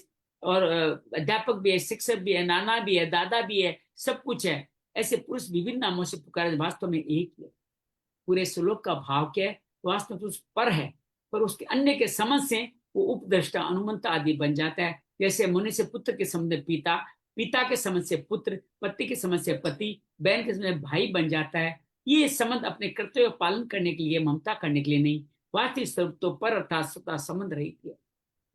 और अध्यापक भी है, शिक्षक भी है, नाना भी है, दादा भी है, सब कुछ है। ऐसे पुरुष विभिन्न नामों से पुकारे, वास्तव में एक ही है। पूरे श्लोक का भाव क्या है? वास्तव में पुरुष पर है, पर उसके अन्य के समझ से वो उपद्रष्टा अनुमंता आदि बन जाता है। जैसे मुनि से पुत्र के संबंध पिता, पिता के समझ से पुत्र, पति के समझ से पति, बहन के समझ भाई बन जाता है। ये संबंध अपने कर्तव्य पालन करने के लिए, ममता करने के लिए नहीं, वास्तविक स्वरूप तो पर अर्थात स्वतः संबंध रही है।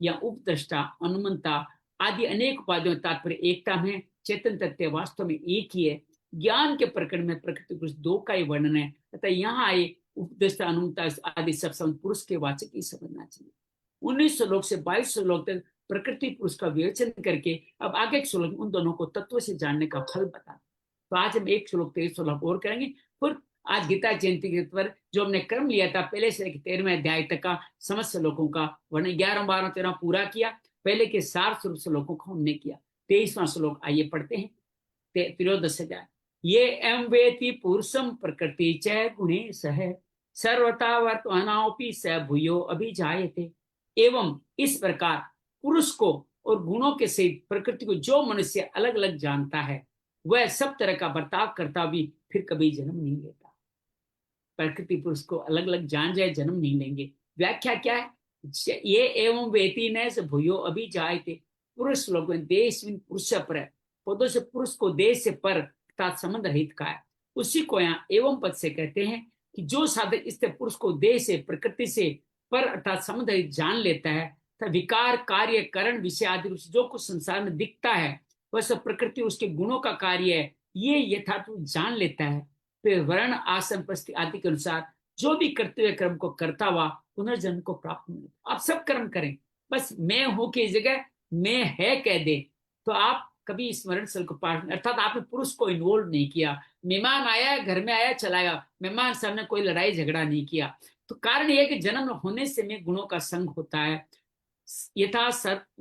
या उपद्रष्टा अनुमंता आदि अनेक उपाधियों तात्पर्य एकता में, चेतन तत्व वास्तव में एक ही है। ज्ञान के प्रकरण में प्रकृति पुरुष दो का ही वर्णन है, अतः यहाँ आए उपद्रष्टा अनुमंता आदि सब संबंध पुरुष के वाचक ही समझना चाहिए। 19 श्लोक से 22 श्लोक तक प्रकृति पुरुष का विवेचन करके अब आगे के श्लोक उन दोनों को तत्व से जानने का फल बता। तो आज हम एक श्लोक 23 श्लोक और करेंगे। फिर आज गीता जयंती के पर जो हमने क्रम लिया था, पहले से 13वें अध्याय तक का समस्त श्लोकों का वर्णन 11, 12, 13 पूरा किया। पहले के 7 श्लोकों को हमने किया। 23वां श्लोक आइए पढ़ते हैं। त्रयोदश अध्याय। ये एम वेति पुरुषम प्रकृति च गुणे सह सर्वथा वर्तमानोपि स भूयो अभिजायते। एवं इस प्रकार पुरुष को और गुणों के सहित प्रकृति को जो मनुष्य अलग अलग जानता है, वह सब तरह का बर्ताव करता भी फिर कभी जन्म नहीं लेता। प्रकृति पुरुष को अलग अलग जान जाए, जन्म नहीं लेंगे। व्याख्या क्या है? ये एवं वेती न से भूयो अभी जाए थे। पुरुष लोग देश पुरुष पर, पदों से पुरुष को देश से पर अर्थात संबंध रहित का है। उसी को यहाँ एवं पद से कहते हैं कि जो साधक इस पुरुष को देश से प्रकृति से पर अर्थात संबंध रहित जान लेता है, तो विकार कार्य करण विषय आदि रूप से जो कुछ संसार में दिखता है वह सब प्रकृति उसके गुणों का कार्य है, ये यथार्थ जान लेता है। फिर वर्ण आश्रम परिस्थिति आदि के अनुसार जो भी कर्तव्य कर्म को करता हुआ पुनर्जन्म को प्राप्त नहीं होता। आप सब कर्म करें, बस मैं हूं की जगह मैं है कह दे, तो आप कभी स्मरण स्थल को पार, अर्थात आपने पुरुष को इन्वॉल्व नहीं किया। मेहमान आया, घर में आया, चला गया, मेहमान सामने कोई लड़ाई झगड़ा नहीं किया। तो कारण यह कि जन्म होने से में गुणों का संग होता है। यथा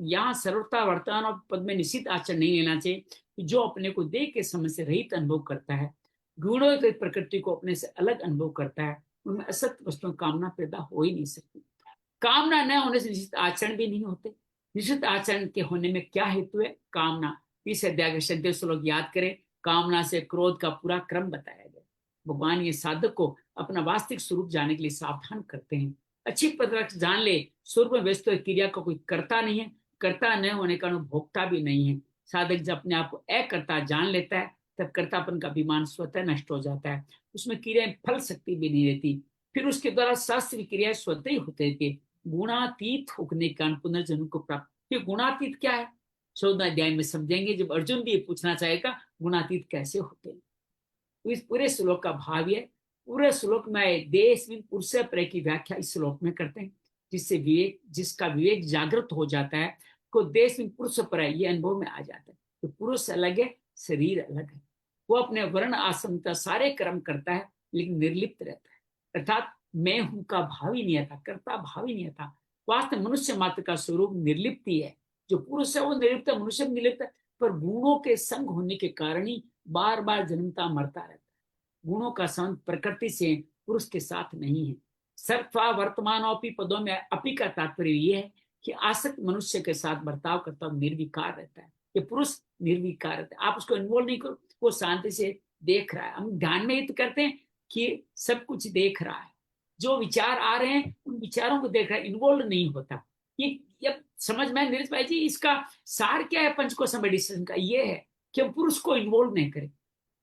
यहाँ सर्वथा वर्तमान और पद में निश्चित आचरण नहीं लेना चाहिए। जो अपने को देख के समझ से रहित अनुभव करता है, गुणों की प्रकृति को अपने से अलग अनुभव करता है, उनमें असत्य वस्तुओं कामना पैदा हो ही नहीं सकती। कामना न होने से निश्चित आचरण भी नहीं होते। निश्चित आचरण के होने में क्या हेतु है? कामना। इस अध्याय के श्रद्धेय श्लोक याद करें, कामना से क्रोध का पूरा क्रम बताया गया। भगवान ये साधक को अपना वास्तविक स्वरूप जानने के लिए सावधान करते हैं। अच्छी तरह जान ले, स्वरूप में व्यस्त क्रिया का कोई करता नहीं है, करता न होने का भोक्ता भी नहीं है। साधक जब अपने आप को अकर्ता जान लेता है, तब कर्तापन का अभिमान स्वतः नष्ट हो जाता है, उसमें क्रियाएं फल शक्ति भी नहीं रहती। फिर उसके द्वारा शास्त्र की क्रियाएं स्वतः ही होते रहती है। गुणातीत होने का पुनर्जन्म को प्राप्त। ये गुणातीत क्या है? 14 अध्याय में समझेंगे, जब अर्जुन भी पूछना चाहेगा गुणातीत कैसे होते हैं। तो इस पूरे श्लोक का भाव है, पूरे श्लोक में देश में पुरुष प्रेम की व्याख्या इस श्लोक में करते हैं, जिससे विवेक, जिसका विवेक जागृत हो जाता है, को देश में पुरुष पर है ये अनुभव में आ जाता है। तो पुरुष अलग है, शरीर अलग है। वो अपने वर्ण आश्रम का सारे कर्म करता है, लेकिन निर्लिप्त रहता है, अर्थात मैं हूं का भाव ही नहीं आता, करता भाव ही नहीं आता। वास्तव मनुष्य मात्र का स्वरूप निर्लिप्ति है। जो पुरुष है वो निर्लिप्त, मनुष्य निर्लिप्त है, पर गुणों के संग होने के कारण ही बार बार जन्मता मरता रहता है। गुणों का संबंध प्रकृति से पुरुष के साथ नहीं है। सर्वथा वर्तमानोपि पदों में अपि का तात्पर्य यह है कि आसक्त मनुष्य के साथ बर्ताव करता हुआ निर्विकार रहता है। ये पुरुष निर्विकार रहता है, आप उसको इन्वॉल्व नहीं करो, वो शांति से देख रहा है। हम ध्यान में तो करते हैं कि सब कुछ देख रहा है, जो विचार आ रहे हैं उन विचारों को देख रहा है, इन्वॉल्व नहीं होता। ये समझ में नीरज भाई जी, इसका सार क्या है पंचकोश मेडिटेशन का? ये है कि हम पुरुष को इन्वॉल्व नहीं करें।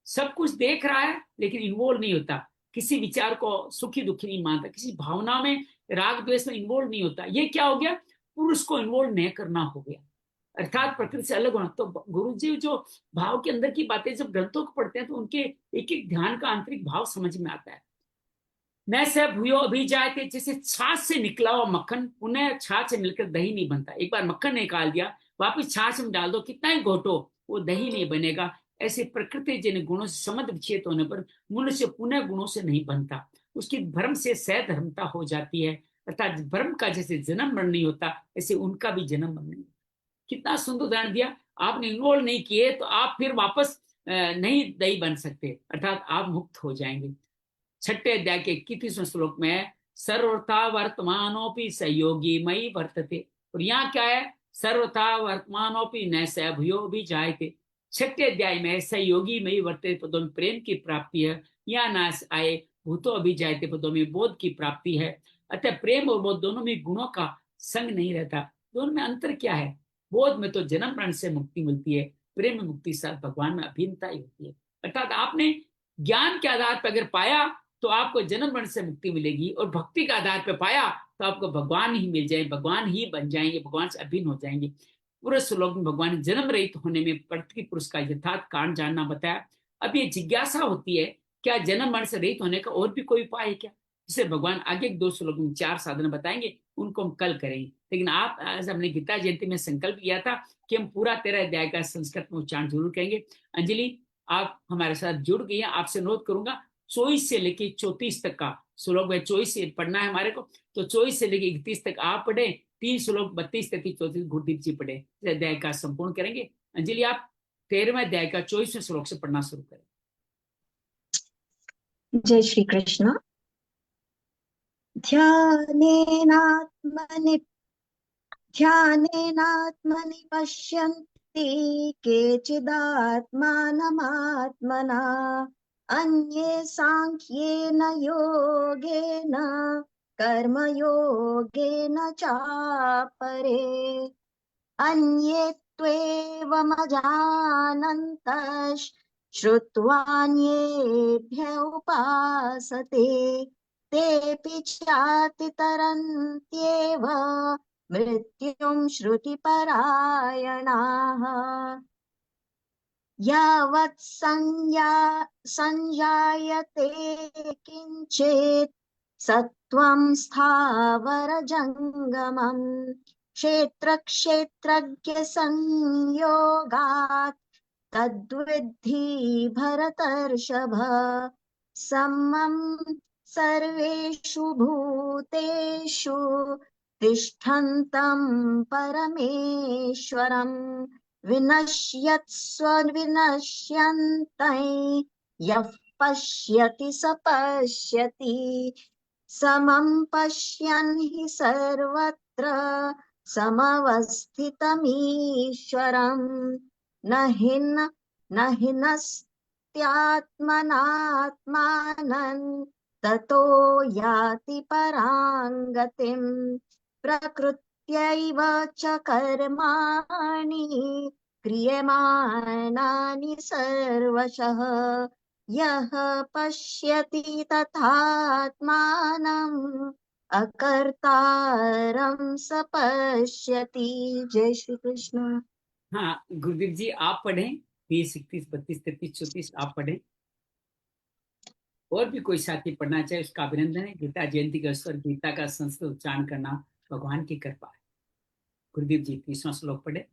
सब कुछ देख रहा है लेकिन इन्वॉल्व नहीं होता, किसी विचार को सुखी दुखी नहीं मानता, किसी भावना में राग द्वेष में इन्वॉल्व नहीं होता। ये क्या हो गया? पुरुष को इन्वॉल्व नहीं करना हो गया, अर्थात प्रकृति से अलग होना। तो गुरु जी जो भाव के अंदर की बातें जब ग्रंथों को पढ़ते हैं तो उनके एक एक ध्यान का आंतरिक भाव समझ में आता है। न से भूयो अभी जाते, जैसे छाछ से निकला हुआ मक्खन पुनः छाछ से मिलकर दही नहीं बनता। एक बार मक्खन निकाल दिया, वापिस छाछ में डाल दो, कितना ही घोटो वो दही नहीं बनेगा। ऐसे प्रकृति जिन गुणों से समझ विच्छेद होने पर मनुष्य पुनः गुणों से नहीं बनता, उसकी भ्रम से सह हो जाती है। अर्थात भ्रम का जैसे जन्म मरण नहीं होता, ऐसे उनका भी जन्म मरण नहीं। कितना सुंदर उदाहरण दिया। आपने इन्वॉल्व नहीं किए तो आप फिर वापस नहीं दही बन सकते, अर्थात आप मुक्त हो जाएंगे। छठे अध्याय के 21वें श्लोक में सर्वथा वर्तमानोपि सहयोगी मई वर्तते, और यहाँ क्या है? सर्वथा वर्तमानोपि न सहभूयो भी जायते। छठे अध्याय में सहयोगी मई वर्तते पदों में प्रेम की प्राप्ति है, या नाश आए भूतो अभी जायते पदों में बोध की प्राप्ति है। अतः प्रेम और बोध दोनों में गुणों का संग नहीं रहता। दोनों में अंतर क्या है? बोध में तो जन्म मरण से मुक्ति मिलती है, प्रेम में मुक्ति साथ भगवान में अभिन्नता ही होती है। अर्थात आपने ज्ञान के आधार पर अगर पाया तो आपको जन्म मरण से मुक्ति मिलेगी, और भक्ति के आधार पर पाया तो आपको भगवान ही मिल जाए, भगवान ही बन जाएंगे, भगवान से अभिन्न हो जाएंगे। पूरे श्लोक में भगवान ने जन्म रहित होने में प्रकृति पुरुष का यथार्थ कारण जानना बताया। अब ये जिज्ञासा होती है, क्या जन्म मरण से रहित होने का और भी कोई उपाय है क्या? जिसे भगवान आगे 2 श्लोक में 4 साधन बताएंगे, उनको हम कल करेंगे। लेकिन आप आज हमने गीता जयंती में संकल्प किया था कि हम पूरा 13 अध्याय का संस्कृत में उच्चारण जरूर करेंगे। अंजलि आप हमारे साथ जुड़ गई हैं, आपसे अनुरोध करूंगा 24 से लेके 34 तक का श्लोक है, 24 से पढ़ना है हमारे को, तो 24 से लेके 31 तक आप पढ़े, 3 श्लोक 32 33 34 गुरुदीप जी पढ़े, अध्याय का संपूर्ण करेंगे। अंजलि आप 13वें अध्याय का 24वें श्लोक से पढ़ना शुरू करें। जय श्री कृष्ण। ध्यानेनात्मनि पश्यन्ति केचिदात्मानमात्मना अन्ये साङ्ख्येन योगेन कर्मयोगेन चापरे अन्ये त्वेवमजानन्तः श्रुत्वान्येभ्य उपासते तेऽपि चातितरन्त्येव मृत्युं श्रुतिपरायणाः यावत् संजायते किञ्चित् सत्त्वं स्थावरजङ्गमम् क्षेत्रक्षेत्रज्ञसंयोगात् तद्विद्धि भरतर्षभ समं सर्वेषु भूतेषु तिष्ठन्तं परमेश्वरम् विनश्यत्स्व विनश्यन्तं यः पश्यति स पश्यति समं पश्यन् हि सर्वत्र समवस्थितमीश्वरम् न हि नस्त्यात्मनात्मानं ततो याति परां गतिम् प्रकृत्यैव च कर्माणि क्रियमाणानि सर्वशः यः पश्यति तथात्मानम् अकर्तारं स पश्यति। जय श्री कृष्ण। हाँ गुरुदेव जी, आप पढ़ें 20, 21, 32, 33, 34 आप पढ़ें। और भी कोई साथी पढ़ना चाहे उसका अभिनंदन है। गीता जयंती के अवसर गीता का संस्कृत उच्चारण करना भगवान की कृपा है। गुरुदेव जी 30वां श्लोक पढ़े।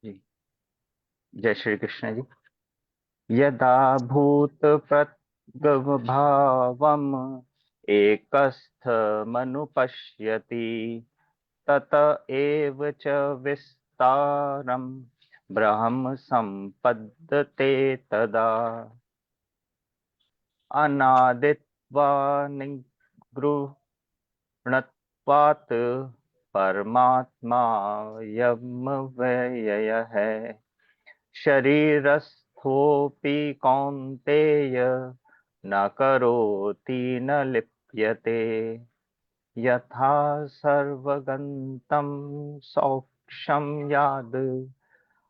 जी, जय श्री कृष्ण जी। यदा भूतप्रगभावम् एकस्थमनुपश्यति तत एव च विस्तारं ब्रह्म सम्पद्यते तदा अनादित्वा निगृह्णत्वात् परमात्मा यमव्यय है शरीरस्थोऽपि कौन्तेय न करोति न लिप्यते यथा सर्वगन्तं सौक्षं याद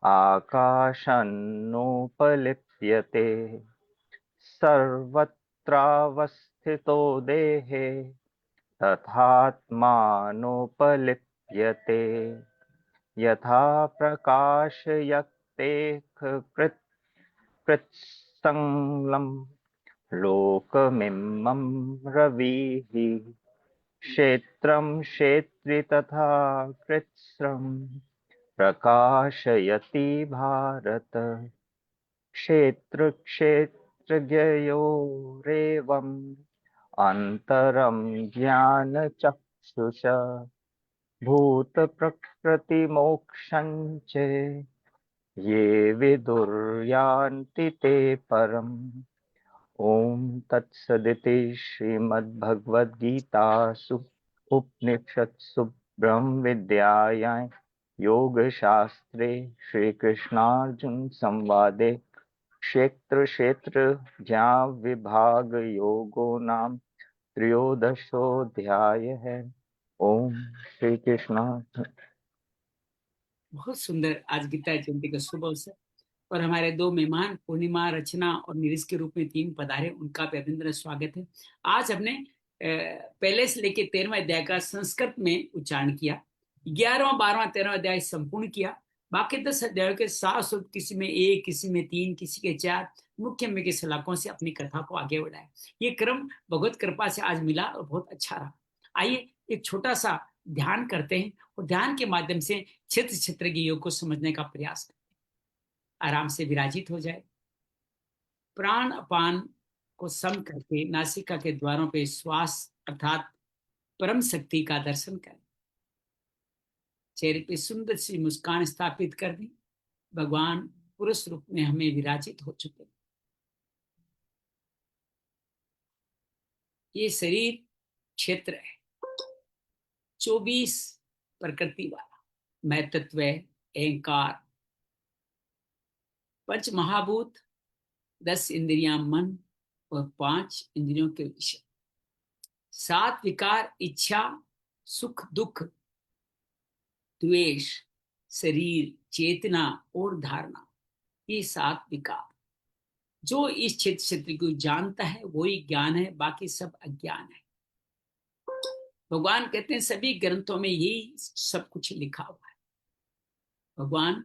आकाशन्नोपलिप्यते सर्वत्रावस्थितो देहे तथात्मानोपलिप्यते यथा प्रकाशयतेऽः कृत्स्नम् लोकमिमं रविः क्षेत्रं क्षेत्री तथा कृत्स्नं प्रकाशयति भारत क्षेत्र क्षेत्रज्ञयोरेवम् अन्तरं ज्ञानचक्षुषा भूत प्रकृति मोक्षं च ये विदुर्यान्ति ते परम् ओम तत्सदिति श्रीमद्भगवद्गीतासु उपनिषत्सु ब्रह्म विद्यायां योगशास्त्रे श्रीकृष्णार्जुन संवादे क्षेत्र क्षेत्र ज्ञान विभाग योगो नाम त्रयोदशोऽध्यायः। ओम श्री कृष्ण। बहुत सुंदर आज गीता जयंती का शुभ अवसर और हमारे दो मेहमान पूर्णिमा, रचना और नीरज के रूप में 3 पधारे, उनका भी अभिनंदन स्वागत है। आज हमने पहले से लेके 13वां अध्याय का संस्कृत में उच्चारण किया, 11वां, 12वां, 13वां अध्याय संपूर्ण किया। बाकी 10 अध्यायों के 7 सूत्र, किसी में 1, किसी में 3, किसी के 4 मुख्य मुख्य सलाकों से अपनी कथा को आगे बढ़ाया। ये क्रम भगवत कृपा से आज मिला और बहुत अच्छा रहा। आइए एक छोटा सा ध्यान करते हैं और ध्यान के माध्यम से क्षेत्र क्षेत्र के योग को समझने का प्रयास करते हैं। आराम से विराजित हो जाए, प्राण अपान को सम करके नासिका के द्वारों पे श्वास अर्थात परम शक्ति का दर्शन करें। चेहरे पे सुंदर सी मुस्कान स्थापित कर दी। भगवान पुरुष रूप में हमें विराजित हो चुके। ये शरीर क्षेत्र है, 24 प्रकृति वाला, मैं तत्व, अहंकार, 5 महाभूत, 10 इंद्रियां, मन और 5 इंद्रियों के विषय। 7 विकार, इच्छा, सुख दुख, द्वेष, शरीर, चेतना और धारणा, ये 7 विकार। जो इस क्षेत्र को जानता है वही ज्ञान है, बाकी सब अज्ञान है। भगवान कहते हैं सभी ग्रंथों में यही सब कुछ लिखा हुआ है। भगवान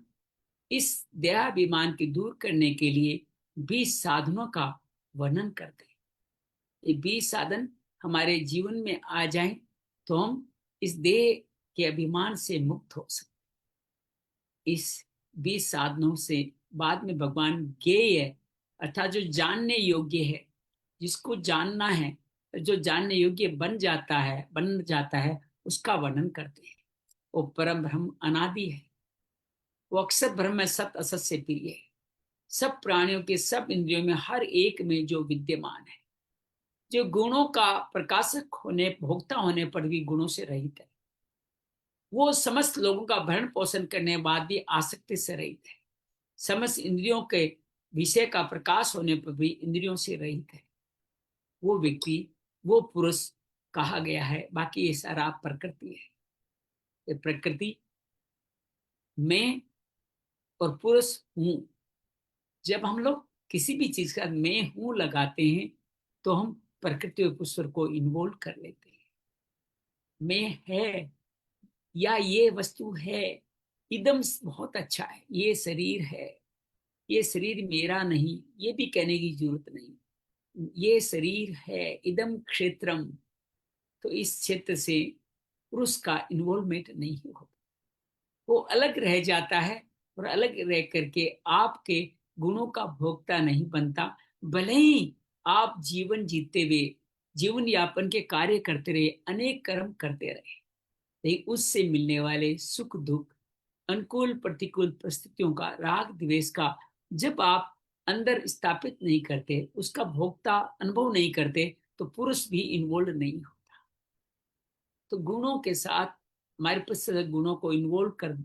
इस देहाभिमान के दूर करने के लिए 20 साधनों का वर्णन करते हैं। ये 20 साधन हमारे जीवन में आ जाएं तो हम इस देह के अभिमान से मुक्त हो सकते। इस 20 साधनों से बाद में भगवान ज्ञेय है, अर्थात जो जानने योग्य है, जिसको जानना है, जो जानने योग्य बन जाता है उसका वर्णन करते हैं। वो परम ब्रह्म अनादि है, वो अक्षर ब्रह्म सत असत से प्रिय है। सब प्राणियों के सब इंद्रियों में हर एक में जो विद्यमान है, जो गुणों का प्रकाशक होने, भोक्ता होने पर भी गुणों से रहित है। वो समस्त लोगों का भरण पोषण करने के बाद भी आसक्ति से रहित है। समस्त इंद्रियों के विषय का प्रकाश होने पर भी इंद्रियों से रहित है। वो व्यक्ति, वो पुरुष कहा गया है। बाकी ये सारा प्रकृति है। ये प्रकृति मैं और पुरुष हूं। जब हम लोग किसी भी चीज का मैं हूं लगाते हैं तो हम प्रकृति और पुरुष को इन्वॉल्व कर लेते हैं। मैं है या ये वस्तु है, इदम बहुत अच्छा है, ये शरीर है, ये शरीर मेरा नहीं, ये भी कहने की जरूरत नहीं। ये शरीर है, इदम क्षेत्रम। तो इस क्षेत्र से पुरुष का इन्वॉल्वमेंट नहीं होता, वो अलग रह जाता है और अलग रह करके आपके गुणों का भोक्ता नहीं बनता। भले ही आप जीवन जीते हुए, जीवन यापन के कार्य करते रहे, अनेक कर्म करते रहे, लेकिन उससे मिलने वाले सुख दुख, अनुकूल प्रतिकूल परिस्थितियों का, राग द्वेष का जब आप अंदर स्थापित नहीं करते, उसका भोक्ता अनुभव नहीं करते, तो पुरुष भी इन्वॉल्व नहीं होता। तो गुणों के साथ हमारे पास गुणों को इन्वॉल्व कर,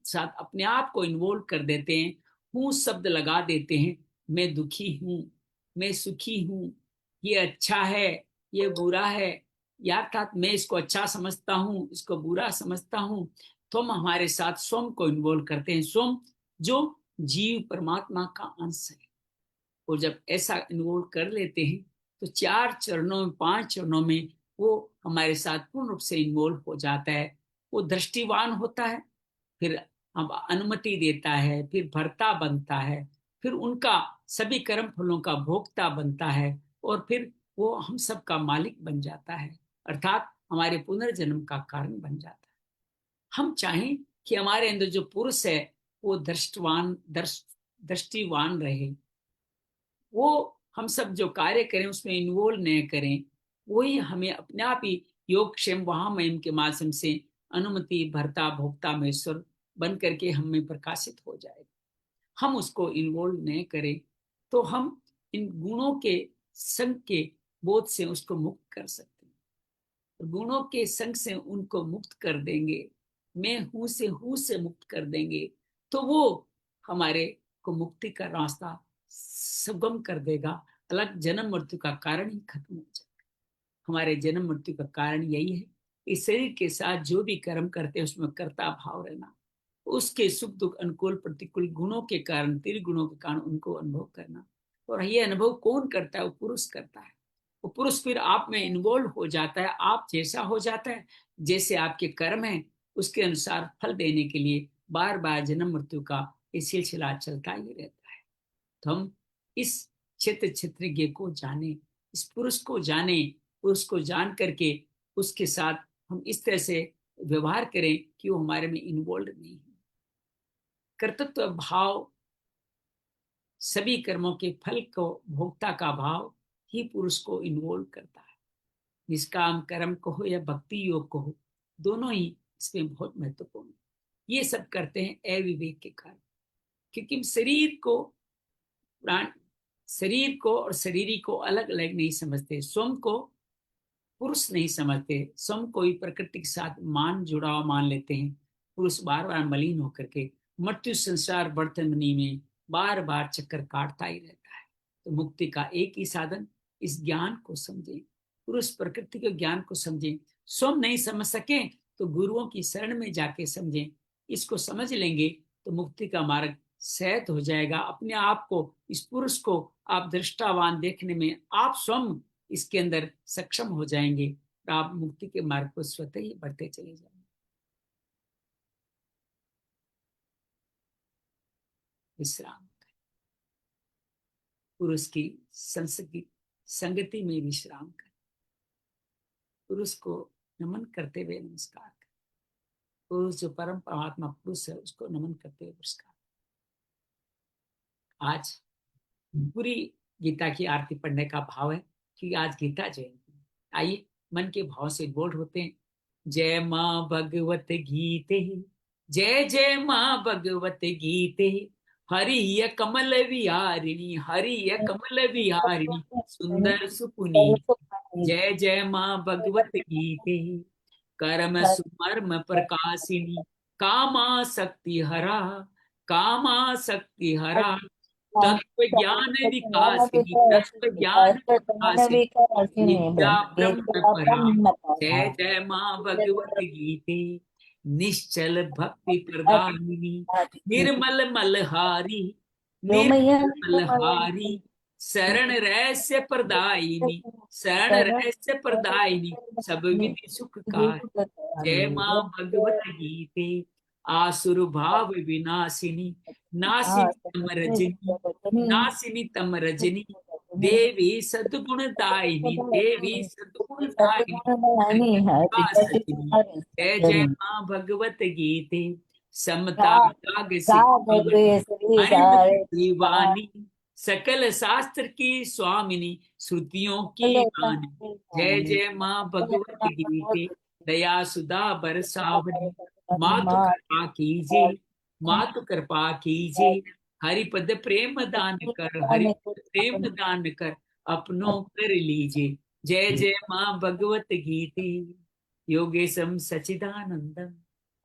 साथ अपने आप को इन्वॉल्व कर देते हैं। हूँ शब्द लगा देते हैं। मैं दुखी हूँ, मैं सुखी हूँ, ये अच्छा है, ये बुरा है, या अर्थात मैं इसको अच्छा समझता हूँ, इसको बुरा समझता हूँ। तो हम हमारे साथ स्वयं को इन्वॉल्व करते हैं, स्वयं जो जीव परमात्मा का अंश है। और जब ऐसा इन्वॉल्व कर लेते हैं तो 4 चरणों में, 5 चरणों में वो हमारे साथ पूर्ण रूप से इन्वॉल्व हो जाता है। वो दृष्टिवान होता है, फिर हम अनुमति देता है, फिर भर्ता बनता है, फिर उनका सभी कर्म फलों का भोक्ता बनता है, और फिर वो हम सब का मालिक बन जाता है, अर्थात हमारे पुनर्जन्म का कारण बन जाता है। हम चाहें कि हमारे अंदर जो पुरुष है वो दृष्टिवान रहे, वो हम सब जो कार्य करें उसमें इन्वॉल्व नहीं करें, वही हमें अपने आप ही योग क्षेम वहां महिम के माध्यम से अनुमति भर्ता भोक्ता महेश्वर बन करके हमें प्रकाशित हो जाएगा। हम उसको इन्वॉल्व नहीं करें तो हम इन गुणों के संग के बोध से उसको मुक्त कर सकते हैं। गुणों के संग से उनको मुक्त कर देंगे, मैं हूं से मुक्त कर देंगे, तो वो हमारे को मुक्ति का रास्ता सुगम कर देगा। अलग जन्म मृत्यु का कारण ही खत्म हो जाएगा। हमारे जन्म मृत्यु का कारण यही है, इस शरीर के साथ जो भी कर्म करते हैं उसमें कर्ता भाव रहना, उसके सुख दुख अनुकूल प्रतिकूल गुणों के कारण, त्रिगुणों के कारण उनको अनुभव करना। और ये अनुभव कौन करता है? वो पुरुष करता है। वो पुरुष फिर आप में इन्वॉल्व हो जाता है, आप जैसा हो जाता है, जैसे आपके कर्म है उसके अनुसार फल देने के लिए बार बार जन्म मृत्यु का ये सिलसिला चलता ही रहता है। तो हम इस क्षेत्रज्ञ को जाने, इस पुरुष को जाने, पुरुष को जान करके उसके साथ हम इस तरह से व्यवहार करें कि वो हमारे में इन्वॉल्व नहीं है। कर्तृत्व भाव, सभी कर्मों के फल को भोक्ता का भाव ही पुरुष को इन्वॉल्व करता है। निष्काम कर्म कहो या भक्ति योग कहो, दोनों ही इसमें बहुत महत्वपूर्ण है। ये सब करते हैं अविवेक के कारण, क्योंकि शरीर को और शरीरी को अलग अलग नहीं समझते, स्वयं को पुरुष नहीं समझते, स्वयं को ही प्रकृति के साथ जुड़ाव मान लेते हैं। पुरुष बार बार मलिन होकर के मृत्यु संसार बर्तमनी में बार बार चक्कर काटता ही रहता है। तो मुक्ति का एक ही साधन इस ज्ञान को समझें, पुरुष प्रकृति के ज्ञान को समझें। स्वयं नहीं समझ सके तो गुरुओं की शरण में जाके समझें। इसको समझ लेंगे तो मुक्ति का मार्ग सहज हो जाएगा। अपने आप को, इस पुरुष को आप दृष्टावान देखने में आप स्वयं इसके अंदर सक्षम हो जाएंगे, तो आप मुक्ति के मार्ग को स्वतः ही बढ़ते चले जाएंगे। विश्राम, पुरुष की संगति में विश्राम कर, पुरुष को नमन करते हुए नमस्कार कर, पुरुष जो परम परमात्मा पुरुष है उसको नमन करते हुए नमस्कार। आज पूरी गीता की आरती पढ़ने का भाव है कि आज गीता जयंती है। आइए मन के भाव से बोल होते हैं। जय माँ भगवत गीते, जय जय माँ भगवत गीते, हरिय कमल विहारिणी, हरिय कमल विहारिणी, सुंदर सुपुनीत। जय जय माँ भगवत गीते, कर्म सुमर्म प्रकाशिनी, कामा शक्ति हरा, कामा शक्ति हरा, तत्व ज्ञान विकासिनी, तत्व ज्ञान विकासिनी, विद्या ब्रह्म परा। जय जय माँ भगवत गीते, निश्चल भक्ति प्रदायिनी, निर्मल मलहारी, निर्मल मलहारी, शरण रहस्य प्रदायिनी, शरण रहस्य प्रदायिनी, सब विधि सुखकारी। जय माँ भगवत गीते, आसुर भाव विनाशिनी, नासिनी तम रजनी, नासिनी तम रजनी, देवी सद्गुण दायिनी, देवी सद्गुण दायिनी, सचिनी। जय जय माँ भगवत गीते, समता त्याग सिखावनी, वाणी, सकल शास्त्र की स्वामिनी, श्रुतियों की वाणी। जय जय माँ भगवत गीते, दया सुधा बरसावनी, मातु कृपा कीजिए, मातु कृपा कीजिए, हरिपद प्रेम दान कर, हरिपद प्रेम दान कर, अपनों कर लीजिए। जय जय माँ भगवत गीते, योगेशम सचिदानंदम,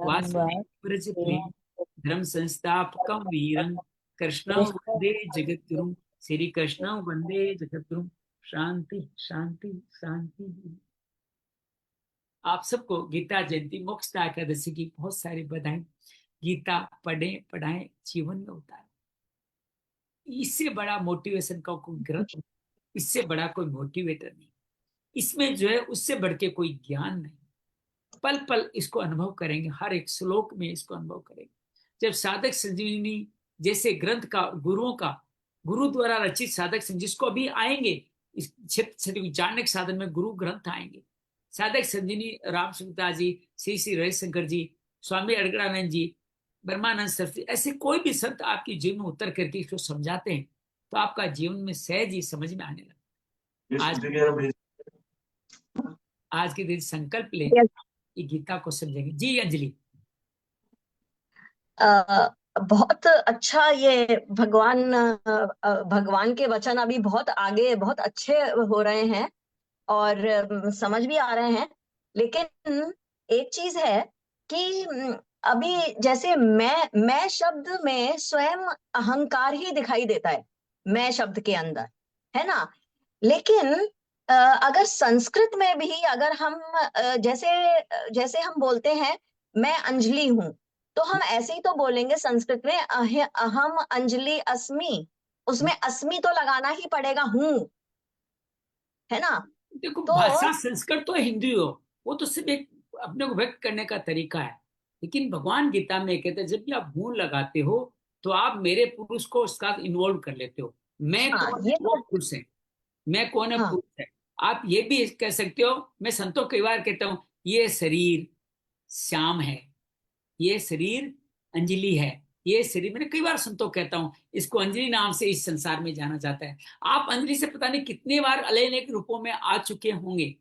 वासुदेव ब्रज प्रेम, धर्म संस्थापकम वीरम, कृष्ण वंदे जगद्गुरु, श्री कृष्ण वंदे जगद्गुरु। शांति शांति शांति। आप सबको गीता जयंती मोक्षदा एकादशी की बहुत सारी बधाई। गीता पढ़े पढ़ाएं, जीवन में उतारें। इससे बड़ा मोटिवेशन का कोई ग्रंथ, इससे बड़ा कोई मोटिवेटर नहीं। इसमें जो है उससे बढ़ के कोई ज्ञान नहीं। पल पल इसको अनुभव करेंगे, हर एक श्लोक में इसको अनुभव करेंगे। जब साधक संजीवनी जैसे ग्रंथ का, गुरुओं का, गुरु द्वारा रचित साधक संजीवनी, जिसको अभी आएंगे इस क्षेत्र जानने के साधन में गुरु ग्रंथ आएंगे। साधक संजीवनी राम सुखदास जी, श्री श्री रविशंकर जी, स्वामी अड़गड़ानंद जी, ब्रह्मानंद सरस्वती, ऐसे कोई भी संत आपके जीवन में उतर करके इसको समझाते हैं तो आपका जीवन में सहज ही समझ में आने लगता। आज के दिन संकल्प ले, ये गीता को समझेंगे। जी अंजलि। बहुत अच्छा, ये भगवान के वचन अभी बहुत आगे बहुत अच्छे हो रहे हैं और समझ भी आ रहे हैं। लेकिन एक चीज है कि अभी जैसे मैं शब्द में स्वयं अहंकार ही दिखाई देता है, मैं शब्द के अंदर, है ना। लेकिन अगर संस्कृत में भी अगर हम जैसे जैसे हम बोलते हैं मैं अंजलि हूं, तो हम ऐसे ही तो बोलेंगे संस्कृत में अहम अंजलि अस्मि, उसमें अस्मि तो लगाना ही पड़ेगा, हूं, है ना। देखो तो भाषा संस्कृत तो हिंदी हो, वो तो सिर्फ एक अपने को व्यक्त करने का तरीका है। लेकिन भगवान गीता में कहते हैं जब भी आप हूं लगाते हो तो आप मेरे पुरुष को उसका इन्वॉल्व कर लेते हो। मैं हाँ, कौन है ये वो तो पुरुष है, मैं कौन है हाँ पुरुष है। आप ये भी कह सकते हो, मैं संतों कई बार कहता हूँ ये शरीर श्याम है, ये शरीर अंजलि है, ये शरीर, मैंने कई बार संतों कहता हूँ इसको अंजलि नाम से इस संसार में जाना जाता है। आप अंजलि से पता नहीं कितने बार अलग अलग रूपों में आ चुके होंगे,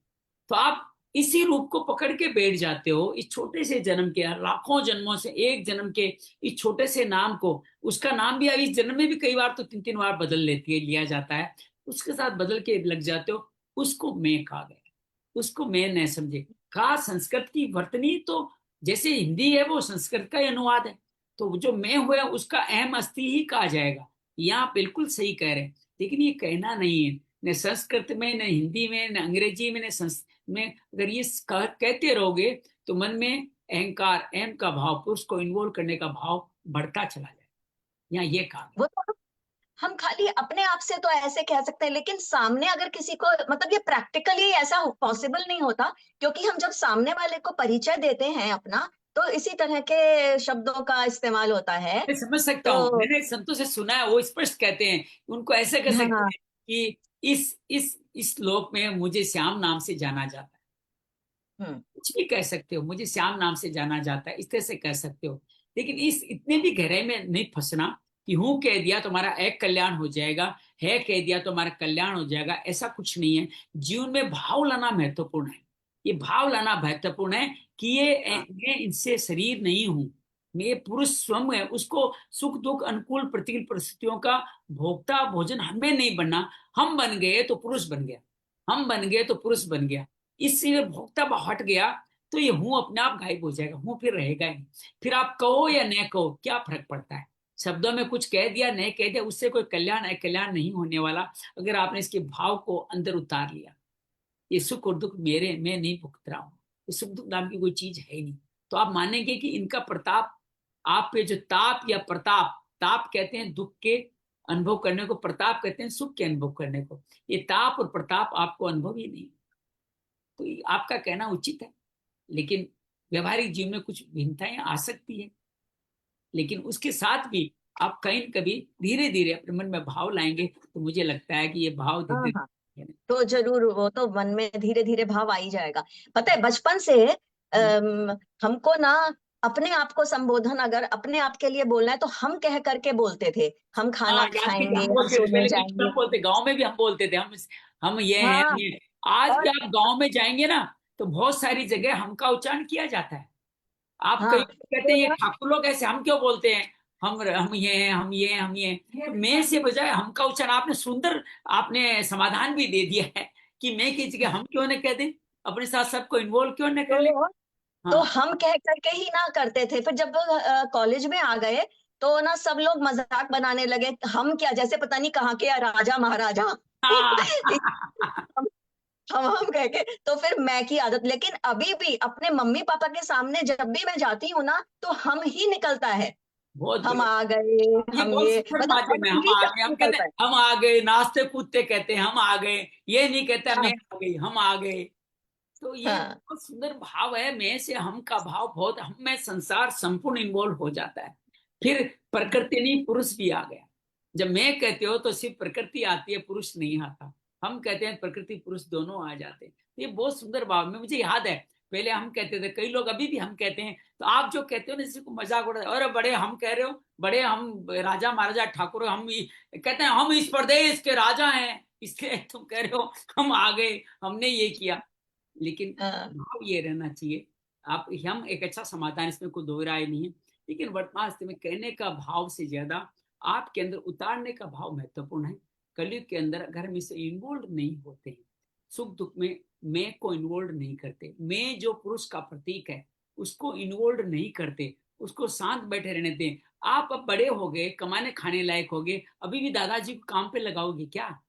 तो आप इसी रूप को पकड़ के बैठ जाते हो। इस छोटे से जन्म के, लाखों जन्मों से एक जन्म के इस छोटे से नाम को, उसका नाम भी अभी इस जन्म में भी कई बार तो 3-3 बार बदल लेती है, लिया जाता है, उसके साथ बदल के लग जाते हो। उसको मैं कहा गया, उसको मैं न समझे। कहा संस्कृत की वर्तनी तो जैसे हिंदी है वो संस्कृत का ही अनुवाद है, तो जो मैं हुआ उसका अहम अस्थि ही कहा जाएगा। यहाँ बिल्कुल सही कह रहे हैं, लेकिन ये कहना नहीं है। न संस्कृत में, न हिंदी में, न अंग्रेजी में, में अगर ये कहते रहोगे तो मन में अहंकार, अहम का भाव, पुरुष को इन्वॉल्व करने का भाव बढ़ता चला जाए। यहाँ ये काम है। वो तो हम खाली अपने आप से तो ऐसे कह सकते हैं, लेकिन सामने अगर किसी को, मतलब ये प्रैक्टिकली ऐसा पॉसिबल नहीं होता, क्योंकि हम जब सामने वाले को परिचय देते हैं अपना, तो इसी तरह के शब्दों का इस्तेमाल होता है। मैं समझ सकता हूँ, तो मैंने संतों से सुना है, वो स्पष्ट कहते हैं, उनको ऐसे कह सकते हाँ, हैं कि इस लोक में मुझे श्याम नाम से जाना जाता है। हम्म, कुछ भी कह सकते हो, मुझे श्याम नाम से जाना जाता है, इस तरह से कह सकते हो, लेकिन इस इतने भी गहराई में नहीं फंसना कि हूं कह दिया तुम्हारा एक कल्याण हो जाएगा, है कह दिया तुम्हारा कल्याण हो जाएगा, ऐसा कुछ नहीं है। जीवन में भाव लाना महत्वपूर्ण है। ये भाव लाना महत्वपूर्ण है कि हाँ, मैं इनसे शरीर नहीं हूं, मैं पुरुष स्वयं है, उसको सुख दुख अनुकूल प्रतिकूल परिस्थितियों का भोक्ता भोजन हमें नहीं बनना। हम बन गए तो पुरुष बन गया, हम बन गए तो पुरुष बन गया। इससे भोक्ता भाव हट गया तो ये हूं अपने आप गायब हो जाएगा, हूं फिर रहेगा ही नहीं। फिर आप कहो या न कहो क्या फर्क पड़ता है, शब्दों में कुछ कह दिया नहीं कह दिया, उससे कोई कल्याण अकल्याण नहीं होने वाला। अगर आपने इसके भाव को अंदर उतार लिया, ये सुख और दुख मेरे, मैं नहीं भुगत रहा हूँ, ये सुख दुख नाम की कोई चीज है ही नहीं, तो आप मानेंगे कि इनका प्रताप आप पे जो ताप या प्रताप, ताप कहते हैं दुख के अनुभव करने को, प्रताप कहते हैं सुख के अनुभव करने को, ये ताप और प्रताप आपको अनुभव ही नहीं। तो ये आपका कहना उचित है, लेकिन व्यवहारिक जीवन में कुछ भिन्नताएं आ सकती है, लेकिन उसके साथ भी आप कहीं न कभी धीरे धीरे अपने मन में भाव लाएंगे तो मुझे लगता है कि ये भाव हाँ, धीरे हाँ, धीरे। तो जरूर वो तो मन में धीरे धीरे भाव आ ही जाएगा। पता है, बचपन से हमको ना अपने आप को संबोधन अगर अपने आप के लिए बोलना है तो हम कह करके बोलते थे, हम हाँ, खाना याद कीजिए खाएंगे, हम हम बोलते थे सोने पहले, बिल्कुल जाएंगे। हम बोलते, गांव में भी हम बोलते थे, हम ये हैं, हाँ, हम ये। आज और भी आप गांव में जाएंगे ना तो बहुत सारी जगह हम का उच्चारण किया जाता है। आप कई हाँ, कहते तो हैं ये ना, ठाकुर लोग ऐसे, हम क्यों बोलते हैं, हम ये हैं, हम ये हैं, हम ये हैं। तो मैं से बजाय हम का उच्चारण आपने सुंदर, आपने समाधान भी दे दिया है कि मैं की जगह हम क्यों न कह दें, अपने साथ सबको इन्वॉल्व क्यों न कर ले। तो हाँ। हम कह करके ही ना करते थे। फिर जब कॉलेज में आ गए तो ना सब लोग मजाक बनाने लगे, हम क्या जैसे पता नहीं कहाँ के राजा महाराजा। हाँ। हम कह के, तो फिर मैं की आदत। लेकिन अभी भी अपने मम्मी पापा के सामने जब भी मैं जाती हूँ ना, तो हम ही निकलता है। बहुत हम बढ़िया। आ गए, ये हम बहुत ये, सुंदर मतलब माध्यम हम है, हम ही आ गए, शब्द हम कहते निकलता हैं है। हम आ गए, नाचते कूदते कहते हैं हम आ गए, ये नहीं कहता मैं हाँ, आ गई, हम आ गए। तो ये हाँ, बहुत सुंदर भाव है, मैं से हम का भाव बहुत, हम में संसार संपूर्ण इन्वॉल्व हो जाता है। फिर प्रकृति नहीं, पुरुष भी आ गया। जब मैं कहते हो तो सिर्फ प्रकृति आती है, पुरुष नहीं आता। हम कहते हैं प्रकृति पुरुष दोनों आ जाते हैं। ये बहुत सुंदर भाव में, मुझे याद है पहले हम कहते थे, कई लोग अभी भी हम कहते हैं, तो आप जो कहते हो ना किसी को मजाक उड़ा, अरे बड़े हम कह रहे हो, बड़े हम राजा महाराजा ठाकुर, कहते हैं हम इस प्रदेश के राजा हैं, इसलिए तुम कह रहे हो हम आ गए, हमने ये किया। लेकिन हाँ, भाव ये रहना चाहिए, आप हम एक अच्छा समाधान, इसमें कोई दो राय नहीं है, लेकिन वर्तमान स्थिति में कहने का भाव से ज्यादा आपके अंदर उतारने का भाव महत्वपूर्ण है। कलयुग के अंदर अगर हम इससे इन्वॉल्व नहीं होते हैं, सुख दुख में मैं को इन्वॉल्व नहीं करते, मैं जो पुरुष का प्रतीक है उसको इन्वॉल्व नहीं करते, उसको शांत बैठे रहने दें। आप अब बड़े हो गए, कमाने खाने लायक हो गए, अभी भी दादाजी को काम पे लगाओगे क्या?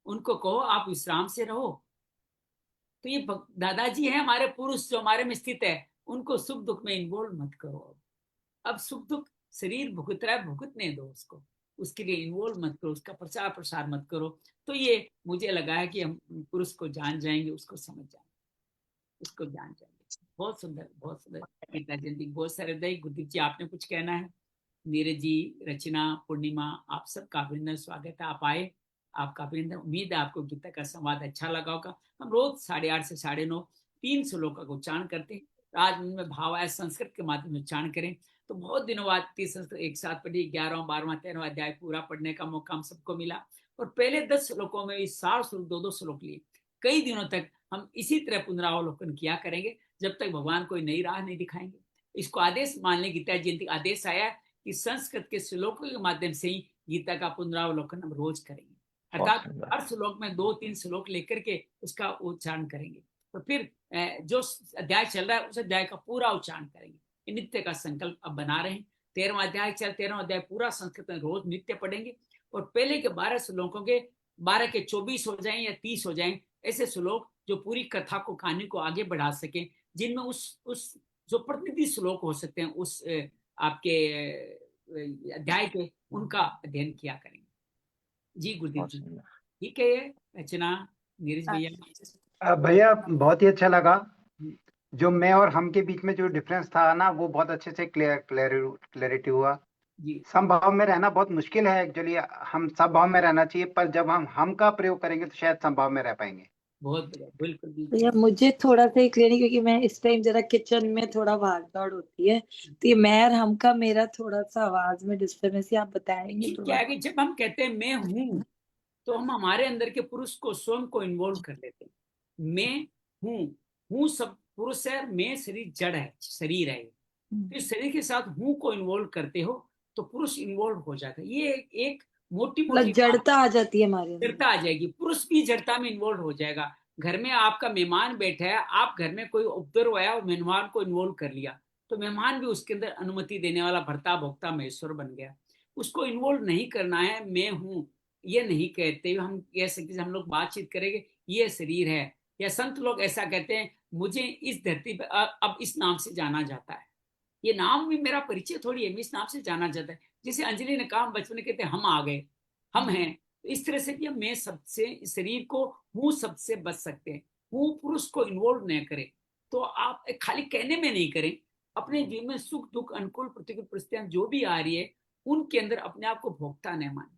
उनको कहो आप विश्राम से रहो। तो ये दादाजी है हमारे पुरुष जो हमारे में स्थित है, उनको सुख दुख में इन्वॉल्व मत करो। अब सुख दुख शरीर भुगत रहा है, भुगतने दो उसको, उसके लिए इन्वॉल्व मत करो, उसका प्रचार प्रसार मत करो। तो ये मुझे लगा है कि हम पुरुष को जान जाएंगे, उसको समझ जाएंगे, उसको जान जाएंगे। बहुत सुंदर, बहुत सुंदर गीता जयंती, बहुत सारे दही। गुरदीप जी आपने कुछ कहना है? नीरज जी, रचना, पूर्णिमा, आप सबका अभिनंदन, स्वागत है, आप आए, आपका अभिनंदन। उम्मीद है आपको गीता का संवाद अच्छा लगा होगा। हम रोज 8:30 से 9:30 3 श्लोकों का उच्चारण करते हैं। आज उनमें भाव आया, संस्कृत के माध्यम से उच्चारण करें तो बहुत दिनों बाद 30 संस्कृत एक साथ पढ़ी, 11वां 12वां 13वां अध्याय पूरा पढ़ने का मौका हम सबको मिला। और पहले 10 श्लोकों में 60 श्लोक, 2-2 श्लोक लिए। कई दिनों तक हम इसी तरह पुनरावलोकन किया करेंगे जब तक भगवान कोई नई राह नहीं दिखाएंगे। इसको आदेश मान लें, गीता जयंती आदेश आया कि संस्कृत के श्लोकों के माध्यम से ही गीता का पुनरावलोकन हम रोज करेंगे, बहुत अर्थात सुंदर। हर श्लोक में 2-3 श्लोक लेकर के उसका उच्चारण करेंगे। तो फिर जो अध्याय चल रहा है उस अध्याय का पूरा उच्चारण करेंगे। ये नित्य का संकल्प अब बना रहे हैं। 13वां अध्याय पूरा संस्कृत में रोज नित्य पढ़ेंगे। और पहले के 12 श्लोकों के 12 के 24 हो जाएं या 30 हो जाएं, ऐसे श्लोक जो पूरी कथा को, कहानी को आगे बढ़ा सके, जिनमें उस जो प्रतिनिधि श्लोक हो सकते हैं उस आपके अध्याय के, उनका अध्ययन किया करेंगे। जी गुरुदेव बहुत जी। सुंदर। ठीक है, ये रचना नीरज भैया। भैया बहुत ही अच्छा लगा। जो मैं और हम के बीच में जो डिफरेंस था ना, वो बहुत अच्छे से क्लैरिटी हुआ। जी समभाव में रहना बहुत मुश्किल है एक्चुअली। हम सब भाव में रहना चाहिए, पर जब हम का प्रयोग करेंगे तो शायद समभाव में रह पाएंगे। बहुत बढ़िया, बिल्कुल भैया बिल्कुल। मुझे थोड़ा सा ही क्लियर, क्योंकि मैं इस टाइम जरा किचन में थोड़ा भाग दौड़ होती है, तो ये मैं और हम का मेरा थोड़ा सा आवाज में डिस्टर्बेंस, आप बताएंगे देखिए क्या थोड़ा। है कि जब हम कहते हैं मैं हूं, तो हम हमारे अंदर के पुरुष को, स्वयं को इन्वॉल्व कर लेते हैं। मैं हूं, हूं सब पुरुष है, मैं शरीर जड़ है, शरीर है। फिर शरीर के साथ हूं को इन्वॉल्व करते हो तो पुरुष इन्वॉल्व हो जाता है। ये एक मोटी मतलब मोटी बात, जड़ता आ जाती है हमारे जड़ता अंदर। आ जाएगी, पुरुष भी जड़ता में इन्वॉल्व हो जाएगा। घर में आपका मेहमान बैठा है, आप घर में कोई उपद्रव आया और मेहमान को इन्वॉल्व कर लिया, तो मेहमान भी उसके अंदर अनुमति देने वाला, भर्ता भोक्ता महेश्वर बन गया। उसको इन्वॉल्व नहीं करना है। मैं हूं ये नहीं कहते हुए हम कह सकते, हम लोग बातचीत करेंगे ये शरीर है, या संत लोग ऐसा कहते हैं मुझे इस धरती पर अब इस नाम से जाना जाता है। ये नाम भी मेरा परिचय थोड़ी है, इस नाम से जाना जाता है। जैसे अंजलि ने कहा, बचपन में कहते हैं हम आ गए, हम हैं, तो इस तरह से भी हम मैं सबसे, इस शरीर को हूँ सबसे बच सकते हैं। हूँ पुरुष को इन्वॉल्व नहीं करें, तो आप खाली कहने में नहीं करें, अपने जीवन में सुख दुख अनुकूल प्रतिकूल परिस्थितियां जो भी आ रही है, उनके अंदर अपने आप को भोगता नहीं माने।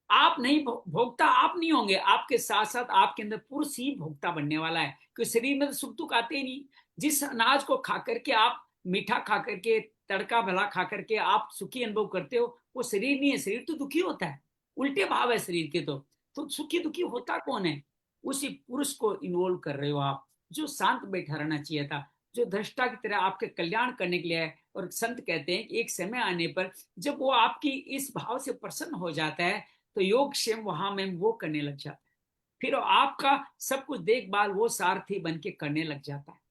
आप नहीं भोगता, आप नहीं होंगे, आपके साथ साथ आपके अंदर पुरुष ही भोगता बनने वाला है, क्योंकि शरीर में तो सुख दुख आते ही नहीं। जिस अनाज को खा करके आप, मीठा खा करके, तड़का भला खा करके आप सुखी अनुभव करते हो, वो शरीर नहीं है, शरीर तो दुखी होता है। उल्टे भाव है शरीर के। तो सुखी दुखी होता कौन है? उसी पुरुष को इन्वॉल्व कर रहे हो आप, जो शांत बैठा रहना चाहिए था, जो दृष्टा की तरह आपके कल्याण करने के लिए है। और संत कहते हैं कि एक समय आने पर जब वो आपकी इस भाव से प्रसन्न हो जाता है, तो योग क्षेम वहां में वो करने लग जाता है। फिर आपका सब कुछ देखभाल वो सारथी बन के करने लग जाता है।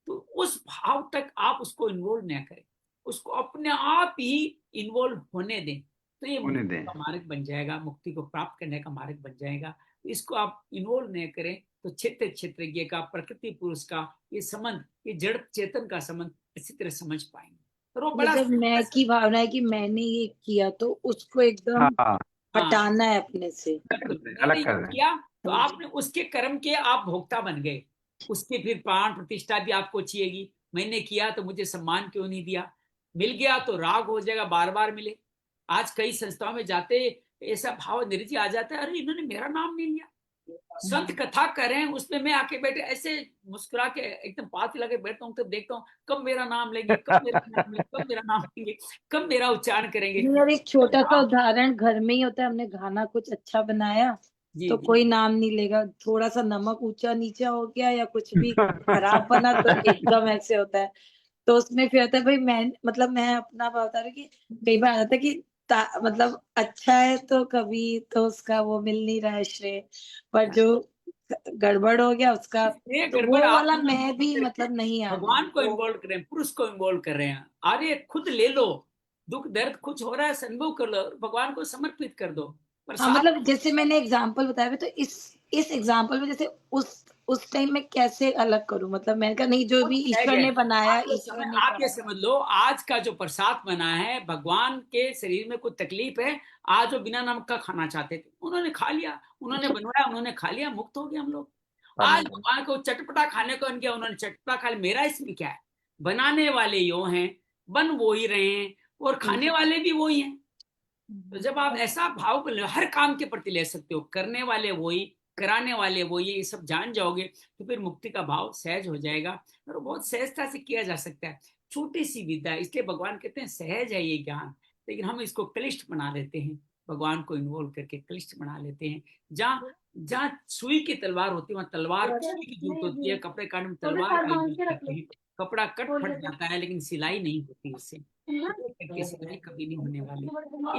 तो उस भाव तक आप उसको इन्वॉल्व न करें, उसको अपने आप ही इन्वॉल्व होने दें, तो ये होने मुक्ति दें। का मार्ग बन जाएगा, मुक्ति को प्राप्त करने का मार्ग बन जाएगा। तो इसको आप इन्वॉल्व नहीं करें, तो क्षेत्र क्षेत्रज्ञ का, प्रकृति पुरुष का ये संबंध, ये जड़ चेतन का संबंध इसी तरह समझ पाएंगे। और वो बड़ा जब मैं की भावना है कि मैंने ये किया, तो उसको एकदम हाँ, हाँ हटाना है अपने से। बिल्कुल, मैंने अलग ये कर रहे हैं। किया तो आपने उसके कर्म के आप भोक्ता बन गए। उसके फिर प्राण प्रतिष्ठा भी आपको चाहिएगी। मैंने किया तो मुझे सम्मान क्यों नहीं दिया, मिल गया तो राग हो जाएगा, बार बार मिले। आज कई संस्थाओं में जाते ऐसा भाव निर्जी आ जाता है, अरे इन्होंने मेरा नाम नहीं लिया। संत कथा करें उसमें मैं आके बैठे ऐसे मुस्कुरा के एकदम पास लगे बैठता हूँ, तब देखता हूँ कब मेरा नाम लेंगे, कब मेरा नाम लेंगे, कब मेरा नाम लेंगे, कब मेरा उच्चारण करेंगे। नहीं, और एक छोटा सा आप उदाहरण घर में ही होता है। हमने खाना कुछ अच्छा बनाया, जी तो जी कोई नाम नहीं लेगा। थोड़ा सा नमक ऊंचा नीचा हो गया या कुछ भी खराब बना, तो एकदम ऐसे होता है। तो उसमें फिर होता है भाई, मैं अपना बता रही हूँ कि कई बार आता है कि मतलब अच्छा है तो कभी तो उसका वो मिल नहीं रहा है श्रेय, पर जो गड़बड़ हो गया उसका, ये तो गड़बड़ वो आप वाला इन्वॉल्व मैं भी करके मतलब नहीं आना। भगवान को इन्वॉल्व कर रहे हैं, पुरुष को इन्वॉल्व कर रहे हैं। अरे खुद ले लो, दुख दर्द कुछ हो रहा है अनुभव कर लो, भगवान को समर्पित कर दो। पर हाँ, साथ मतलब जैसे मैंने एग्जाम्पल बताया, तो इस एग्जाम्पल में जैसे उस टाइम में कैसे अलग करूं, मतलब मैंने कहा नहीं, जो कुछ भी रह ईश्वर गए। ने बनाया, आप ये ईश्वर समझ, ने आप ये करा। समझ लो, आज का जो प्रसाद बना है, भगवान के शरीर में कुछ तकलीफ है, आज वो बिना नमक का खाना चाहते थे, उन्होंने खा लिया, उन्होंने बनवाया, उन्होंने खा लिया, मुक्त हो गए हम लोग। आज आमीन। भगवान को चटपटा खाने को गया, उन्होंने चटपटा खा लिया। मेरा इसमें क्या है? बनाने वाले यो हैं, बन वो ही रहे हैं, और खाने वाले भी वो ही हैं। तो जब आप ऐसा भाव को हर काम के प्रति ले सकते हो, करने वाले वही, कराने वाले वही, ये सब जान जाओगे, तो फिर मुक्ति का भाव सहज हो जाएगा। और बहुत सहजता से किया जा सकता है। छोटी सी विद्या, इसलिए भगवान कहते हैं सहज है ये ज्ञान, लेकिन हम इसको क्लिष्ट बना लेते हैं। भगवान को इन्वॉल्व करके क्लिष्ट बना लेते हैं। जहाँ जहाँ सुई की तलवार होती है, वहां तलवार सुई की जरूरत होती है। कपड़े काटने में तलवार का यूज करते हैं, कपड़ा कट फट जाता है, लेकिन सिलाई नहीं होती इससे। करके सिलाई कभी नहीं होने वाली।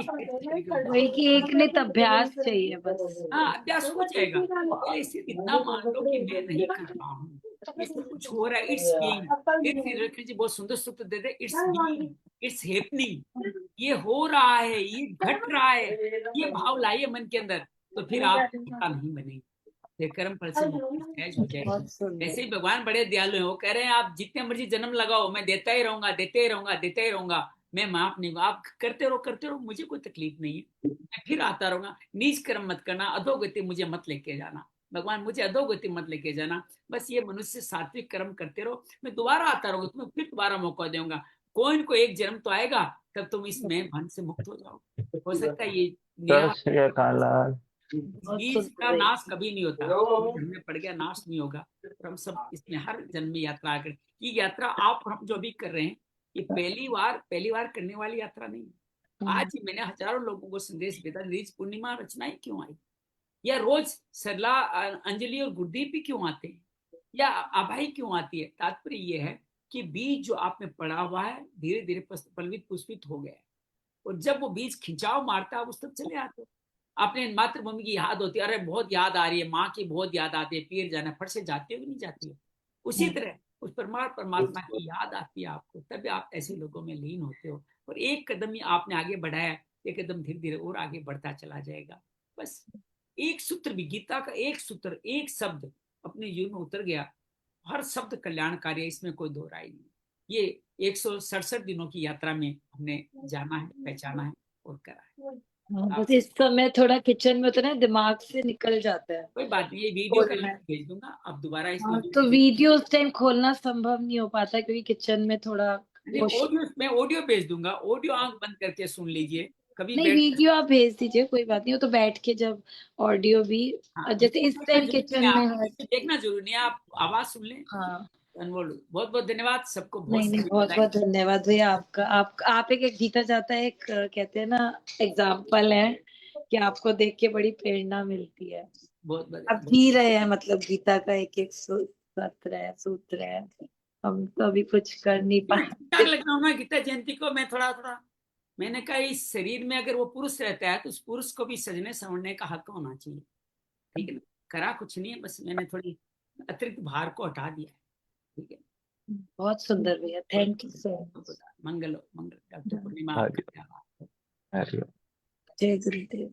इस तरीके का वही भाव, कि एक नित अभ्यास चाहिए बस। हाँ अभ्यास हो जाएगा। पहले सिर्फ इतना मान लो कि मैं नहीं कर रहा हूँ, इसमें कुछ हो रहा है, इट्स बीइंग। फिर रखी जी बहुत सुंदर सूत्र दे दे, इट्स बीइंग, इट्स हैपनिंग, ये हो रहा है, ये घट रहा है, ये भाव लाइए मन के अंदर। तो फिर आप पिता नहीं बनेंगे, फिर कर्म फल से मुक्ति सहज हो जाएगी। बहुत सुंदर। ऐसे ही भगवान बड़े दयालु हैं, वो कह रहे हैं आप जितने मर्जी जन्म लगाओ, मैं देता ही रहूंगा, देते ही रहूंगा, देते ही रहूंगा, मैं माफ नहीं हूँ। आप करते रहो, मुझे कोई तकलीफ नहीं है, मैं फिर आता रहूंगा। नीच कर्म मत करना, अधोगति मुझे मत लेके जाना, भगवान मुझे अधोगति मत लेके जाना। बस ये मनुष्य सात्विक कर्म करते रहो, मैं दोबारा आता रहूंगा, तुम्हें फिर दोबारा मौका दूंगा। कोई न कोई एक जन्म तो आएगा, तब तुम इस मैं भन से मुक्त हो जाओ। हो सकता है ये सत नया श्री अकाल। बहुत बीज का सुंदर है। नाश कभी नहीं होता, हमने पड़ गया नाश नहीं होगा। और हम सब इसमें हर जन्म में यात्रा करें। ये यात्रा आप हम जो भी कर रहे हैं, ये पहली बार करने वाली यात्रा नहीं है। आज ही मैंने हजारों लोगों को संदेश भेजा, रीच पूर्णिमा रचनाएं क्यों आई, या रोज सरला, अंजलि और गुरदीप भी क्यों आते हैं, या आभाई क्यों आती है। तात्पर्य ये है कि बीज जो आप में पड़ा हुआ है धीरे धीरे पल्वित पुष्पित हो गया है, और जब वो बीज खिंचाव मारता है उस तक चले आते हो। अपने मातृभूमि की याद होती है, अरे बहुत याद आ रही है, माँ की बहुत याद आती है, पीर जाना फट से जाती हो कि नहीं जाती है। उसी तरह उस परमात्मा की याद आती है आपको, तब आप ऐसे लोगों में लीन होते हो। और एक कदम ही आपने आगे बढ़ाया, एक कदम धीरे धीरे और आगे बढ़ता चला जाएगा। बस एक सूत्र भी, गीता का एक सूत्र, एक शब्द अपने जीवन में उतर गया, हर शब्द कल्याणकारी है, इसमें कोई दो राय नहीं। ये 167 दिनों की यात्रा में हमने जाना है, पहचाना है और करा है। हाँ, बस इस समय थोड़ा किचन में उतना दिमाग से निकल जाता है। कोई बात नहीं, ये वीडियो का बोलना है। लिंक भेज दूंगा, अब दोबारा इसको हाँ, तो वीडियो उस टाइम खोलना संभव नहीं हो पाता क्योंकि किचन में थोड़ा मैं ऑडियो भेज दूंगा, ऑडियो आंख बंद करके सुन लीजिए कभी नहीं, बैठ। वीडियो आप भेज दीजिए, कोई बात नहीं। वो तो बैठ के जब ऑडियो भी हाँ, जैसे इस टाइम किचन में है। देखना जरूरी नहीं है, आप आवाज सुन लें, हाँ, अनमोल। बहुत बहुत धन्यवाद सबको, बहुत नहीं सारी बहुत बधाई। बहुत धन्यवाद भैया आपका। आप एक जीता जाता है, एक कहते हैं ना एग्जाम्पल है कि आपको देख के बड़ी प्रेरणा मिलती है। बहुत बहुत आप जी रहे हैं, मतलब गीता का एक एक सत्र है, सूत्र है। हम तो अभी कुछ कर नहीं ठीक ठाक पाए। लग रहा हूँ ना गीता जयंती को। मैं थोड़ा थोड़ा, मैंने कहा इस शरीर में अगर वो पुरुष रहता है तो उस पुरुष को भी सजने संवरने का हक होना चाहिए। ठीक है ना, करा कुछ नहीं है, बस मैंने थोड़ी अतिरिक्त भार को हटा दिया है। ठीक है, बहुत सुंदर भैया, थैंक यू सो मच। मंगल मंगल, डॉक्टर पूर्णिमा हरि क्या बात है। हरि। जय गुरुदेव।